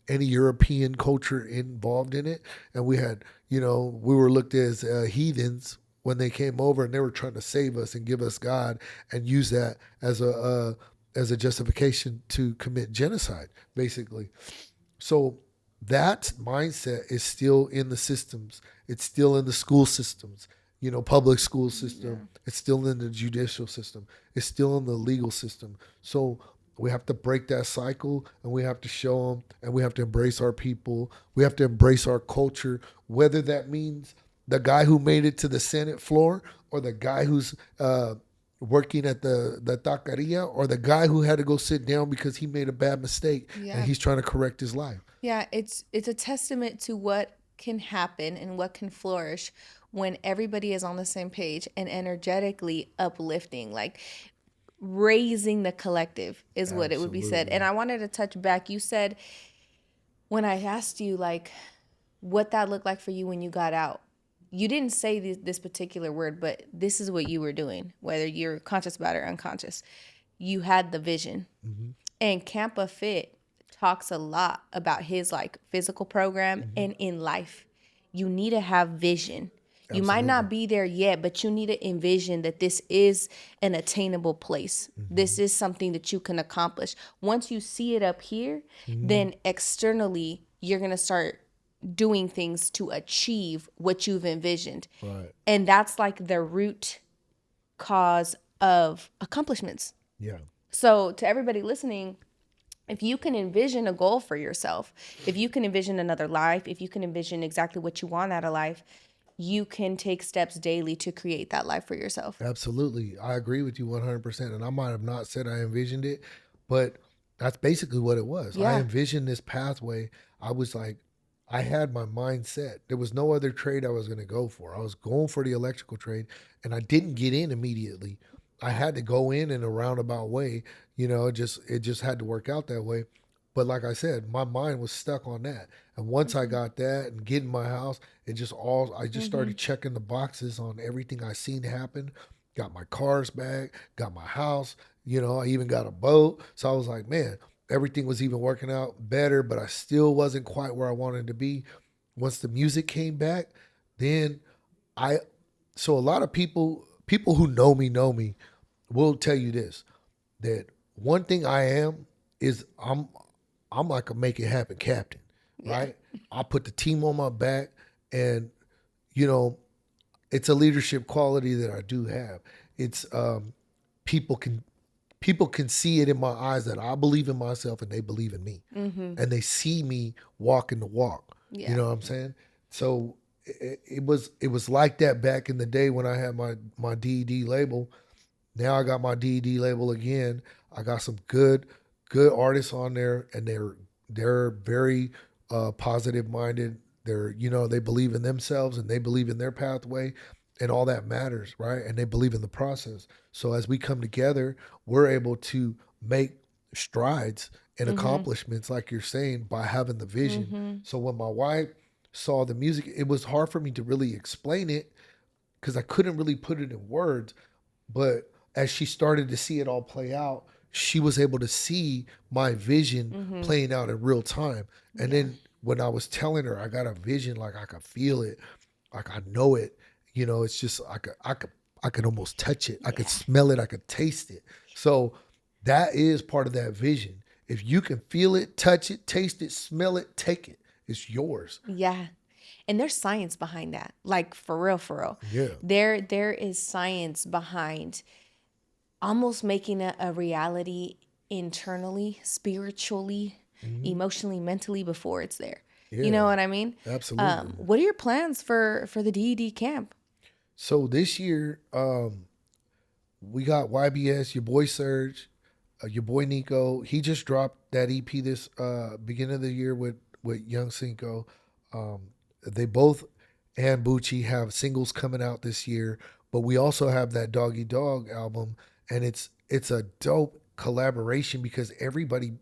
[SPEAKER 2] any European culture involved in it, and we had, you know, we were looked as heathens when they came over, and they were trying to save us and give us God and use that as a justification to commit genocide, basically. So that mindset is still in the systems. It's still in the school systems, you know, public school
[SPEAKER 1] Yeah.
[SPEAKER 2] system. It's still in the judicial system. It's still in the legal system. So we have to break that cycle, and we have to show them, and we have to embrace our people. We have to embrace our culture, whether that means the guy who made it to the Senate floor, or the guy who's working at the taqueria, or the guy who had to go sit down because he made a bad mistake and
[SPEAKER 1] Yeah.
[SPEAKER 2] he's trying to correct his life.
[SPEAKER 1] Yeah, it's a testament to what can happen and what can flourish when everybody is on the same page and energetically uplifting, like raising the collective is what it would be said. And
[SPEAKER 2] Absolutely.
[SPEAKER 1] I wanted to touch back. You said when I asked you like what that looked like for you when you got out. You didn't say this particular word, but this is what you were doing, whether you're conscious about it or unconscious. You had the vision.
[SPEAKER 2] Hmm.
[SPEAKER 1] And Campa Fit talks a lot about his like physical program
[SPEAKER 2] Hmm.
[SPEAKER 1] and in life. You need to have vision. You might
[SPEAKER 2] Absolutely.
[SPEAKER 1] not be there yet, but you need to envision that this is an attainable place. This
[SPEAKER 2] Hmm.
[SPEAKER 1] is something that you can accomplish. Once you see it up here,
[SPEAKER 2] Hmm.
[SPEAKER 1] then externally, you're going to start doing things to achieve what you've envisioned.
[SPEAKER 2] Right.
[SPEAKER 1] And that's like the root cause of accomplishments.
[SPEAKER 2] Yeah.
[SPEAKER 1] So, to everybody listening, if you can envision a goal for yourself, if you can envision another life, if you can envision exactly what you want out of life, you can take steps daily to create that life for yourself.
[SPEAKER 2] Absolutely. I agree with you 100%. And I might have not said I envisioned it, but that's basically what it was. I
[SPEAKER 1] Yeah.
[SPEAKER 2] envisioned this pathway. I was like, I had my mind set. There was no other trade I was going to go for. I was going for the electrical trade, and I didn't get in immediately. I had to go in a roundabout way. You know, it just had to work out that way. But like I said, my mind was stuck on that. And once I got that and get in my house, I just
[SPEAKER 1] Mm-hmm.
[SPEAKER 2] started checking the boxes on everything I seen happen. Got my cars back, got my house, you know, I even got a boat. So I was like, man, everything was even working out better, but I still wasn't quite where I wanted to be. Once the music came back, then I so a lot of people who know me will tell you this, that one thing I am is I'm like a make it happen captain,
[SPEAKER 1] Yeah.
[SPEAKER 2] right? I put the team on my back, and you know, it's a leadership quality that I do have. It's people can people can see it in my eyes that I believe in myself and they believe in me,
[SPEAKER 1] Mm-hmm.
[SPEAKER 2] and they see me walking the walk. You
[SPEAKER 1] Yeah.
[SPEAKER 2] know what I'm saying? So it was like that back in the day when I had my DED label. Now I got my DED label again. I got some good artists on there, and they're very positive minded. They believe in themselves and they believe in their pathway, and all that matters, right? And they believe in the process. So as we come together, we're able to make strides and accomplishments, like you're saying, by having the vision. So when my wife saw the music, it was hard for me to really explain it because I couldn't really put it in words. But as she started to see it all play out, she was able to see my vision playing out in real time. And then when I was telling her I got a vision, like I could feel it, like I know it, it's just I could almost touch it. I could smell it. I could taste it. So that is part of that vision. If you can feel it, touch it, taste it, smell it, take it. It's yours.
[SPEAKER 1] Yeah. And there's science behind that. Like for real, for real.
[SPEAKER 2] Yeah.
[SPEAKER 1] There is science behind almost making it a reality internally, spiritually, emotionally, mentally before it's there.
[SPEAKER 2] Yeah.
[SPEAKER 1] You know what I mean?
[SPEAKER 2] Absolutely.
[SPEAKER 1] What are your plans for the DED camp?
[SPEAKER 2] So this year, we got YBS, your boy Serge, your boy Nico. He just dropped that EP this beginning of the year with Young Cinco. They both and Bucci have singles coming out this year, but we also have that Doggy Dog album, and it's a dope collaboration because everybody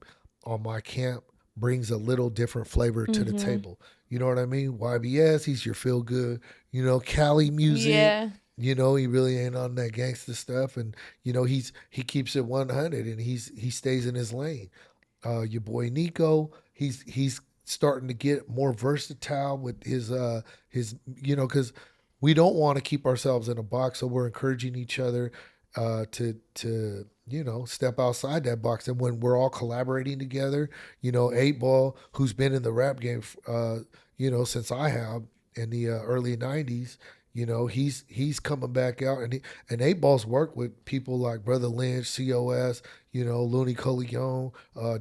[SPEAKER 2] on my camp brings a little different flavor to the table. You know what I mean? YBS, he's your feel good, Cali music.
[SPEAKER 1] Yeah.
[SPEAKER 2] He really ain't on that gangster stuff, and he keeps it 100, and he stays in his lane. Your boy Nico, he's starting to get more versatile with his because we don't want to keep ourselves in a box, so we're encouraging each other to step outside that box. And when we're all collaborating together, 8Ball, who's been in the rap game since I have in the early 90s, he's coming back out, and 8Ball's worked with people like Brother Lynch, COS, Looney Coleon,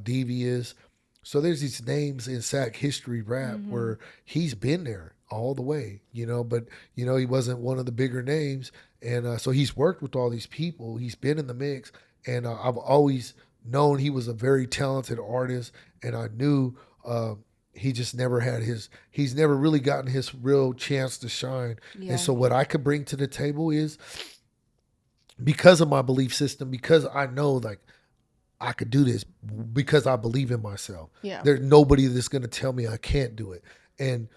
[SPEAKER 2] Devious. So there's these names in Sac history rap where he's been there all the way, but he wasn't one of the bigger names, and so he's worked with all these people. He's been in the mix, and I've always known he was a very talented artist, and I knew he just never had he's never really gotten his real chance to shine.
[SPEAKER 1] Yeah.
[SPEAKER 2] And so what I could bring to the table is, because of my belief system, because I know like I could do this, because I believe in myself.
[SPEAKER 1] Yeah.
[SPEAKER 2] There's nobody that's going to tell me I can't do it. And,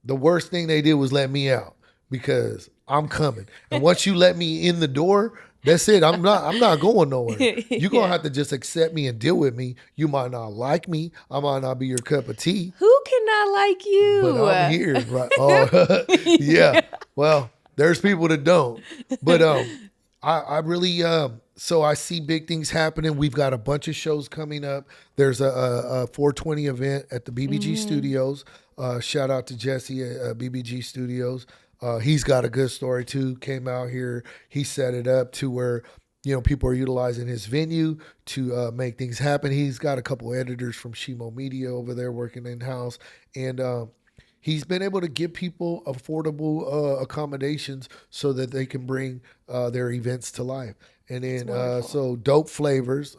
[SPEAKER 2] the worst thing they did was let me out, because I'm coming. And once you let me in the door, that's it. I'm not going nowhere. You're going to have to just accept me and deal with me. You might not like me. I might not be your cup of tea.
[SPEAKER 1] Who cannot like you?
[SPEAKER 2] But I'm here. Right? Oh, yeah. Well, there's people that don't. But I really, so I see big things happening. We've got a bunch of shows coming up. There's a 420 event at the BBG Studios. Shout out to Jesse at BBG Studios. He's got a good story too. Came out here. He set it up to where, people are utilizing his venue to make things happen. He's got a couple editors from Shimo Media over there working in-house. And he's been able to give people affordable accommodations so that they can bring their events to life. And then so Dope Flavors,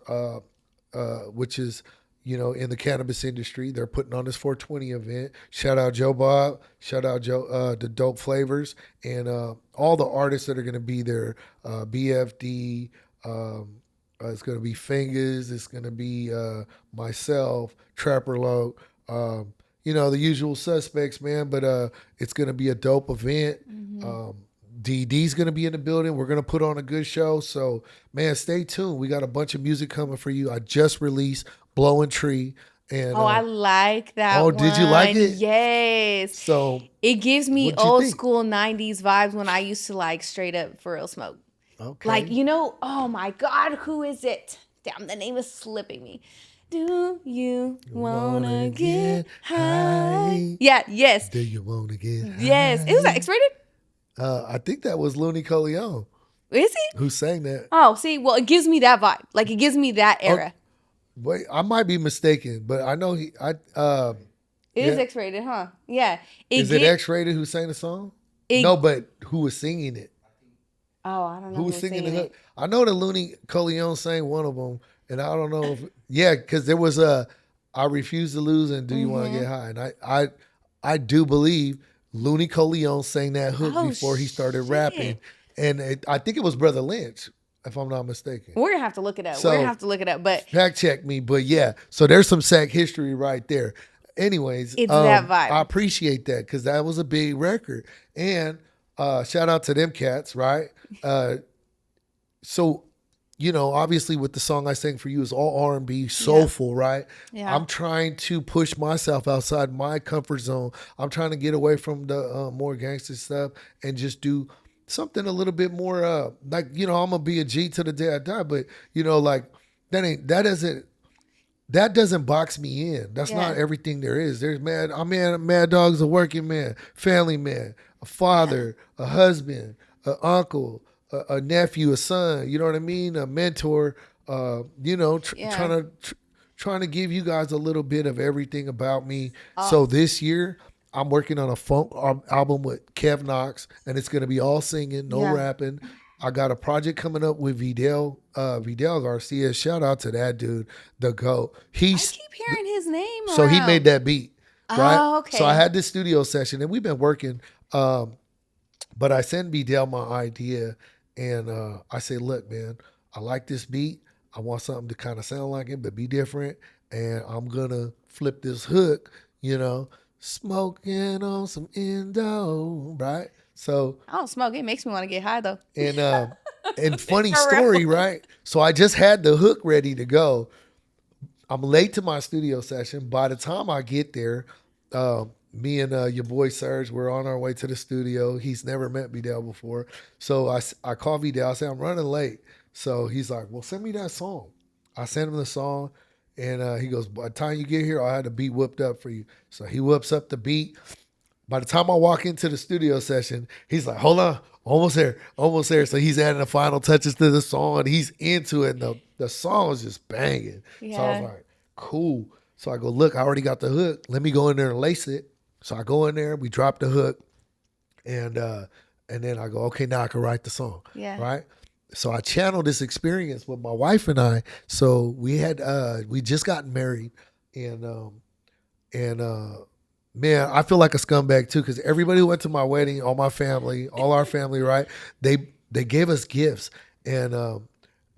[SPEAKER 2] which is, in the cannabis industry, they're putting on this 420 event. Shout out Joe Bob. Shout out Joe, the Dope Flavors, and all the artists that are going to be there. BFD. It's going to be Fingers. It's going to be myself, Trapper Loke. The usual suspects, man. But it's going to be a dope event. DD's going to be in the building. We're going to put on a good show. So, man, stay tuned. We got a bunch of music coming for you. I just released Blowing Tree. And
[SPEAKER 1] I like that one.
[SPEAKER 2] Did you like it?
[SPEAKER 1] Yes.
[SPEAKER 2] So
[SPEAKER 1] it gives me old school 90s vibes when I used to like straight up for real smoke.
[SPEAKER 2] Okay.
[SPEAKER 1] Like, oh my God, who is it? Damn, the name is slipping me. Do you wanna get high? Yeah, yes.
[SPEAKER 2] Do you wanna get high?
[SPEAKER 1] Yes. It was that X-rated?
[SPEAKER 2] I think that was Looney Coleon.
[SPEAKER 1] Is he?
[SPEAKER 2] Who sang that?
[SPEAKER 1] Oh, see, well, it gives me that vibe. Like, it gives me that era.
[SPEAKER 2] Wait, I might be mistaken, but I know
[SPEAKER 1] It is X-rated, huh? Yeah.
[SPEAKER 2] Is it X-rated who sang the song? No, but who was singing it?
[SPEAKER 1] Oh, I don't know.
[SPEAKER 2] Who was singing the hook? I know that Looney Coleon sang one of them, and I don't know if because there was I Refuse to Lose and Do You Want to Get High, and I do believe Looney Coleon sang that hook before he started rapping, and I think it was Brother Lynch. if I'm not mistaken.
[SPEAKER 1] We're gonna have to look it up.
[SPEAKER 2] So
[SPEAKER 1] But
[SPEAKER 2] fact check me, but yeah. So there's some Sac history right there. Anyways,
[SPEAKER 1] it's that
[SPEAKER 2] I
[SPEAKER 1] vibe.
[SPEAKER 2] appreciate that because that was a big record. And shout out to them cats, right? So obviously with the song I sang for you is all R&B, soulful, right?
[SPEAKER 1] Yeah.
[SPEAKER 2] I'm trying to push myself outside my comfort zone. I'm trying to get away from the more gangster stuff and just do something a little bit more like, I'm gonna be a G to the day I die, but like that doesn't box me in. That's not everything there is. There's Mad Dog's a working man, family man, a father, a husband, an uncle, a nephew, a son. You know what I mean? A mentor. Trying to give you guys a little bit of everything about me. So this year, I'm working on a funk album with Kev Knox, and it's gonna be all singing, no rapping. I got a project coming up with Vidal Garcia. Shout out to that dude, the GOAT.
[SPEAKER 1] I keep hearing his name.
[SPEAKER 2] So he made that beat, right?
[SPEAKER 1] Oh, okay.
[SPEAKER 2] So I had this studio session, and we've been working. But I sent Vidal my idea, and I say, look, man, I like this beat. I want something to kind of sound like it, but be different. And I'm gonna flip this hook, smoking on some Indo, right? So
[SPEAKER 1] I don't smoke. It makes me want to get high though.
[SPEAKER 2] And funny story, right? So I just had the hook ready to go. I'm late to my studio session. By the time I get there, me and your boy Serge, we're on our way to the studio. He's never met Vidal before. So I call Vidal. I say, I'm running late. So he's like, well, send me that song. I sent him the song. And he goes, by the time you get here, I'll have the beat whipped up for you. So he whips up the beat. By the time I walk into the studio session, he's like, hold on, almost there. So he's adding the final touches to the song. He's into it. And the song is just banging. Yeah. So I was like, cool. So I go, look, I already got the hook. Let me go in there and lace it. So I go in there, we drop the hook, and then I go, okay, now I can write the song. Yeah. Right? So I channeled this experience with my wife and I. So we just gotten married, and man, I feel like a scumbag too, because everybody who went to my wedding, all my family, all our family, right? They gave us gifts, and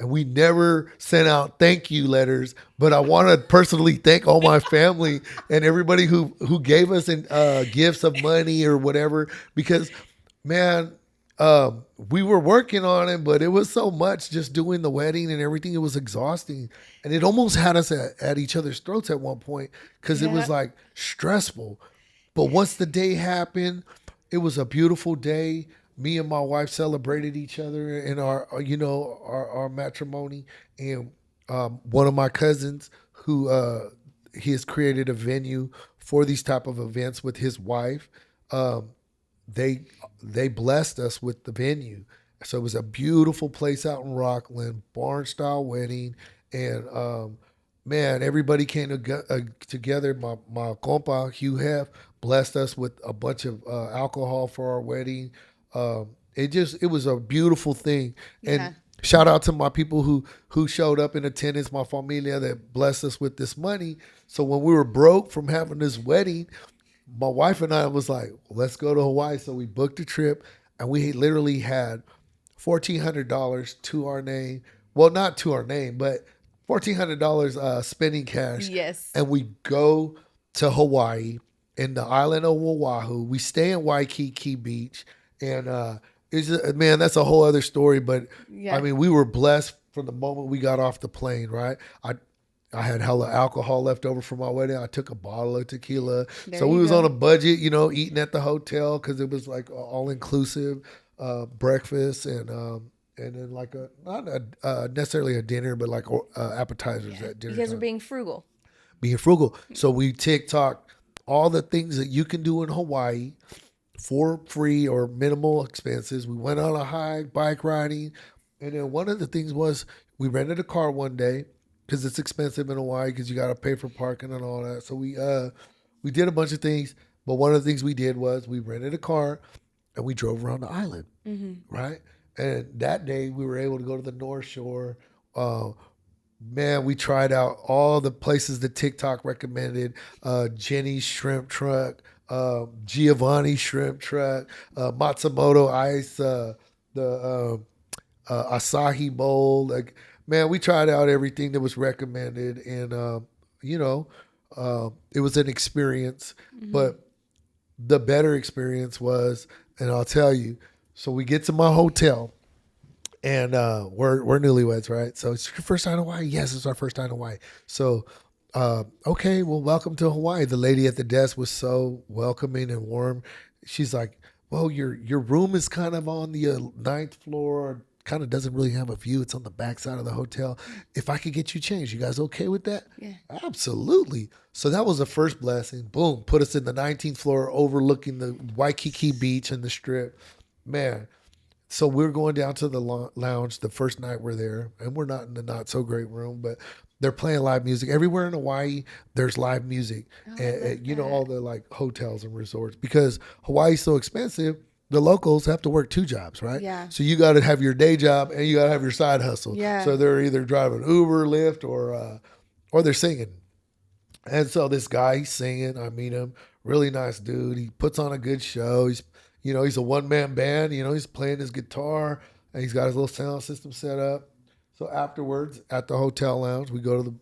[SPEAKER 2] we never sent out thank you letters. But I want to personally thank all my family and everybody who gave us gifts of money or whatever, because man, we were working on it, but it was so much just doing the wedding and everything. It was exhausting, and it almost had us at each other's throats at one point because it was like stressful. But once the day happened, it was a beautiful day. Me and my wife celebrated each other in our matrimony, and one of my cousins who he has created a venue for these type of events with his wife. They blessed us with the venue. So it was a beautiful place out in Rockland, barn style wedding. And man, everybody came together. My compa, Hugh Hef, blessed us with a bunch of alcohol for our wedding. It was a beautiful thing. And shout out to my people who showed up in attendance, my familia that blessed us with this money. So when we were broke from having this wedding, my wife and I was like, let's go to Hawaii. So we booked a trip, and we literally had $1,400 to our name. Well, not to our name, but $1,400 spending cash.
[SPEAKER 1] Yes.
[SPEAKER 2] And we go to Hawaii in the island of Oahu. We stay in Waikiki Beach. And man, that's a whole other story. But I mean, we were blessed from the moment we got off the plane, right? I had hella alcohol left over from my wedding. I took a bottle of tequila. So we was on a budget, eating at the hotel because it was like all inclusive breakfast and then like not necessarily a dinner, but like appetizers at dinner.
[SPEAKER 1] You guys
[SPEAKER 2] time.
[SPEAKER 1] were being frugal.
[SPEAKER 2] So we TikTok all the things that you can do in Hawaii for free or minimal expenses. We went on a hike, bike riding, and then one of the things was we rented a car one day. Because it's expensive in Hawaii because you got to pay for parking and all that. So we did a bunch of things. But one of the things we did was we rented a car and we drove around the island, right? And that day we were able to go to the North Shore. Man, we tried out all the places that TikTok recommended. Jenny's Shrimp Truck, Giovanni's Shrimp Truck, Matsumoto Ice, the acai bowl. Like, man, we tried out everything that was recommended, and you know, it was an experience.
[SPEAKER 1] Mm-hmm.
[SPEAKER 2] But the better experience was, and I'll tell you. So we get to my hotel, and we're newlyweds, right? So it's your first time in Hawaii. Yes, it's our first time in Hawaii. So okay, well, welcome to Hawaii. The lady at the desk was so welcoming and warm. She's like, well, your room is kind of on the ninth floor. Kind of doesn't really have a view. It's on the back side of the hotel. If I could get you changed, you guys okay with that?
[SPEAKER 1] Yeah.
[SPEAKER 2] Absolutely. So that was the first blessing. Boom, put us in the 19th floor, overlooking the Waikiki Beach and the Strip. Man, so we're going down to the lounge the first night we're there, and we're not in the not so great room, but they're playing live music everywhere in Hawaii. There's live music,
[SPEAKER 1] Oh, I
[SPEAKER 2] and,
[SPEAKER 1] love
[SPEAKER 2] you know, all
[SPEAKER 1] that.
[SPEAKER 2] the like hotels and resorts, because Hawaii's so expensive. The locals have to work two jobs, right?
[SPEAKER 1] Yeah.
[SPEAKER 2] So you got to have your day job and you got to have your side hustle.
[SPEAKER 1] Yeah.
[SPEAKER 2] So they're either driving Uber, Lyft, or they're singing. And so this guy, he's singing. I meet him, really nice dude. He puts on a good show. He's a one man band. He's playing his guitar and he's got his little sound system set up. So afterwards, at the hotel lounge, we go to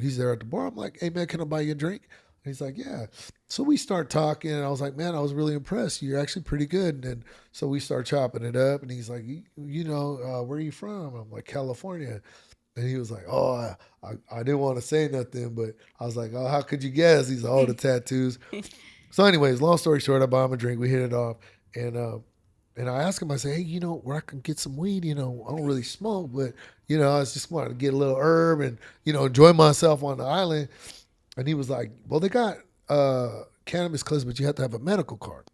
[SPEAKER 2] he's there at the bar. I'm like, hey man, can I buy you a drink? And he's like, yeah. So we start talking, and I was like, man, I was really impressed. You're actually pretty good. And then so we start chopping it up, and he's like, where are you from? I'm like, California. And he was like, "Oh, I didn't want to say nothing, but I was like, oh, how could you guess?" He's like, "Oh, the tattoos." So, anyways, long story short, I buy him a drink. We hit it off, and I asked him. I said, "Hey, where I can get some weed? I don't really smoke, but I just wanted to get a little herb and enjoy myself on the island." And he was like, "Well, they got cannabis clips, but you have to have a medical card."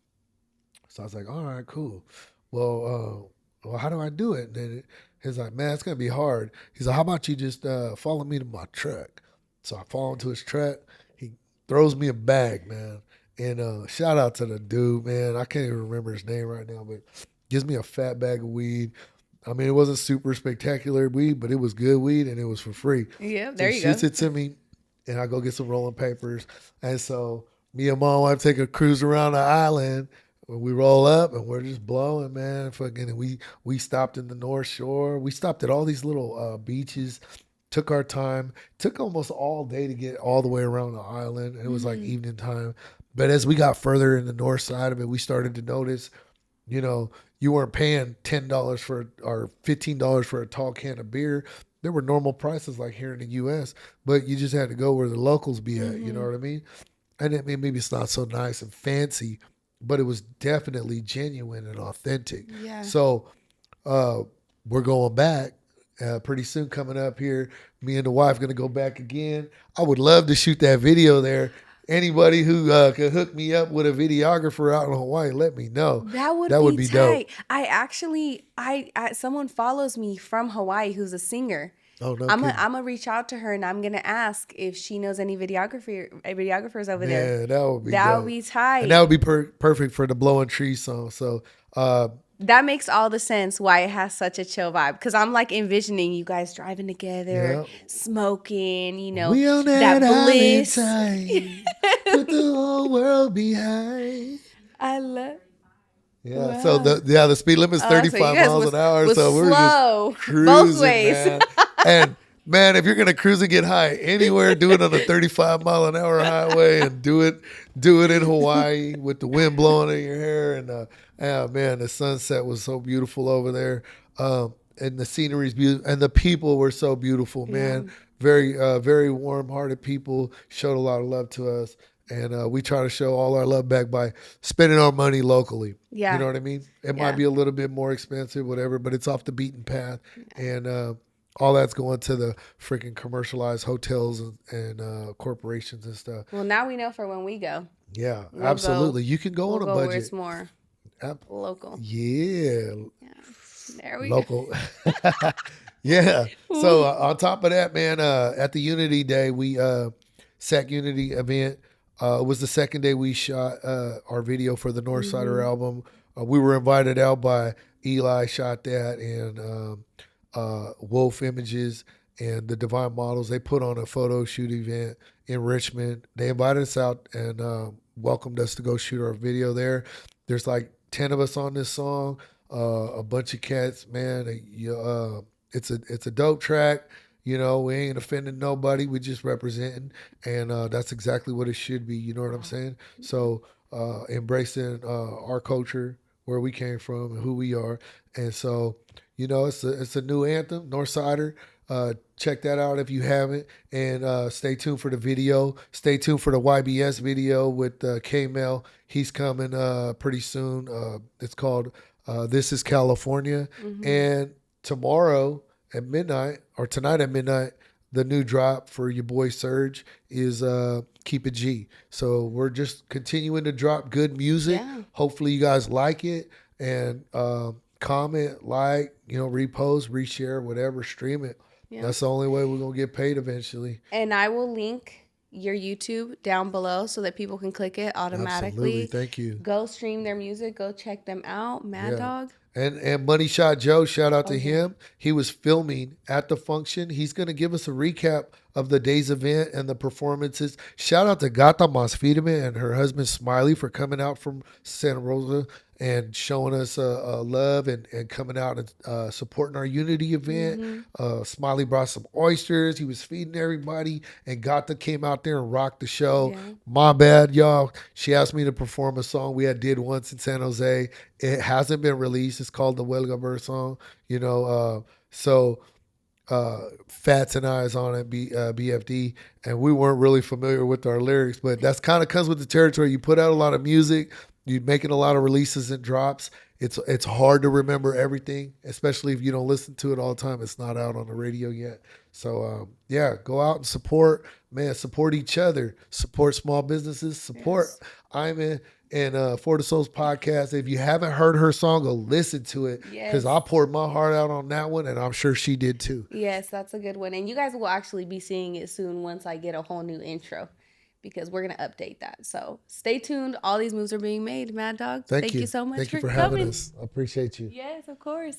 [SPEAKER 2] So I was like, "All right, cool. Well, how do I do it?" And then he's like, "Man, it's gonna be hard." He's like, "How about you just follow me to my truck?" So I fall into his truck. He throws me a bag, man. And shout out to the dude, man. I can't even remember his name right now, but gives me a fat bag of weed. I mean, it wasn't super spectacular weed, but it was good weed and it was for free.
[SPEAKER 1] Yeah.
[SPEAKER 2] So
[SPEAKER 1] There
[SPEAKER 2] he
[SPEAKER 1] you
[SPEAKER 2] shoots
[SPEAKER 1] go.
[SPEAKER 2] it to me, and I go get some rolling papers. And so me and my wife take a cruise around the island. We roll up and we're just blowing, man. Fucking, and we stopped in the North Shore. We stopped at all these little beaches. Took our time. Took almost all day to get all the way around the island. And it was like
[SPEAKER 1] Mm-hmm.
[SPEAKER 2] evening time. But as we got further in the north side of it, we started to notice, you know, you weren't paying $10 for or $15 for a tall can of beer. There were normal prices like here in the U.S., but you just had to go where the locals be at. You know
[SPEAKER 1] Mm-hmm.
[SPEAKER 2] what I mean? And I mean, maybe it's not so nice and fancy, but it was definitely genuine and authentic.
[SPEAKER 1] Yeah.
[SPEAKER 2] So uh, we're going back pretty soon. Coming up here, me and the wife gonna go back again. I would love to shoot that video there. Anybody who could hook me up with a videographer out in Hawaii, let me know.
[SPEAKER 1] That would
[SPEAKER 2] That would
[SPEAKER 1] be
[SPEAKER 2] be dope.
[SPEAKER 1] tight. I someone follows me from Hawaii who's a singer.
[SPEAKER 2] Oh, no
[SPEAKER 1] I'm
[SPEAKER 2] kidding.
[SPEAKER 1] gonna reach out to her and I'm gonna ask if she knows any videographers over there.
[SPEAKER 2] Man, that would be
[SPEAKER 1] That would
[SPEAKER 2] dope.
[SPEAKER 1] be
[SPEAKER 2] And that
[SPEAKER 1] tight.
[SPEAKER 2] would be perfect for the Blowing Trees song. So,
[SPEAKER 1] That makes all the sense why it has such a chill vibe. Because I'm like envisioning you guys driving together,
[SPEAKER 2] yeah.
[SPEAKER 1] smoking,
[SPEAKER 2] We on that
[SPEAKER 1] that
[SPEAKER 2] island
[SPEAKER 1] bliss.
[SPEAKER 2] time, put the whole world behind.
[SPEAKER 1] I love.
[SPEAKER 2] Yeah, so
[SPEAKER 1] Wow.
[SPEAKER 2] the speed limit is
[SPEAKER 1] So you
[SPEAKER 2] 35
[SPEAKER 1] guys
[SPEAKER 2] miles an hour,
[SPEAKER 1] was
[SPEAKER 2] so we're just
[SPEAKER 1] slow both
[SPEAKER 2] cruising,
[SPEAKER 1] ways.
[SPEAKER 2] man. And man, if you're gonna cruise and get high anywhere, do it on a 35-mile-an-hour highway, and do it in Hawaii with the wind blowing in your hair. And yeah, man, the sunset was so beautiful over there, and the scenery's beautiful, and the people were so beautiful,
[SPEAKER 1] Yeah.
[SPEAKER 2] man. Very warm-hearted people, showed a lot of love to us. And we try to show all our love back by spending our money locally. You
[SPEAKER 1] Yeah.
[SPEAKER 2] know what I mean? It might
[SPEAKER 1] Yeah.
[SPEAKER 2] be a little bit more expensive, whatever, but it's off the beaten path. And all that's going to the freaking commercialized hotels and corporations and stuff.
[SPEAKER 1] Well, now we know for when we go.
[SPEAKER 2] Yeah,
[SPEAKER 1] We'll go.
[SPEAKER 2] absolutely. You can go
[SPEAKER 1] We'll
[SPEAKER 2] on a
[SPEAKER 1] go where
[SPEAKER 2] budget.
[SPEAKER 1] it's more local.
[SPEAKER 2] Yeah,
[SPEAKER 1] Yeah. There we go.
[SPEAKER 2] local. Yeah. So on top of that, man, at the Unity Day, we SAC Unity event. It was the second day we shot our video for the Northsider album. We were invited out by Eli, shot that, and Wolf Images and the Divine Models. They put on a photo shoot event in Richmond. They invited us out and welcomed us to go shoot our video there. There's like 10 of us on this song. a bunch of cats, man. It's a dope track. You know, we ain't offending nobody. We just representing, and that's exactly what it should be. You know what I'm saying? So embracing our culture, where we came from, and who we are, and so it's a new anthem, Northsider. Check that out if you haven't, and stay tuned for the video. Stay tuned for the YBS video with K Mel. He's coming pretty soon. It's called "This Is California," and tomorrow at midnight or tonight at midnight, the new drop for your boy Surge is Keep It G. So we're just continuing to drop good music.
[SPEAKER 1] Yeah.
[SPEAKER 2] Hopefully you guys like it, and comment, like, repost, reshare, whatever, stream it.
[SPEAKER 1] Yeah.
[SPEAKER 2] That's the only way we're gonna get paid eventually.
[SPEAKER 1] And I will link your YouTube down below so that people can click it automatically.
[SPEAKER 2] Absolutely, thank you.
[SPEAKER 1] Go stream their music. Go check them out. Mad Dog.
[SPEAKER 2] And Money Shot Joe, shout out to him. He was filming at the function. He's going to give us a recap of the day's event and the performances. Shout out to Gata Masfirme and her husband Smiley for coming out from Santa Rosa and showing us love and coming out and supporting our Unity event. Smiley brought some oysters. He was feeding everybody. And Gata came out there and rocked the show.
[SPEAKER 1] Yeah.
[SPEAKER 2] My bad, y'all. She asked me to perform a song we did once in San Jose. It hasn't been released. It's called the Huelga Bird song. So Fats and I is on it, BFD, and we weren't really familiar with our lyrics, but that's kind of comes with the territory. You put out a lot of music, you're making a lot of releases and drops. It's hard to remember everything, especially if you don't listen to it all the time. It's not out on the radio yet. So go out and support each other, support small businesses, support Iman and For the Souls podcast. If you haven't heard her song, go listen to it, because I poured my heart out on that one, and I'm sure she did too.
[SPEAKER 1] Yes, that's a good one. And you guys will actually be seeing it soon once I get a whole new intro, because we're going to update that. So stay tuned. All these moves are being made. Mad Dog, thank you so much
[SPEAKER 2] Thank you for
[SPEAKER 1] coming.
[SPEAKER 2] having us. I appreciate you.
[SPEAKER 1] Yes, of course.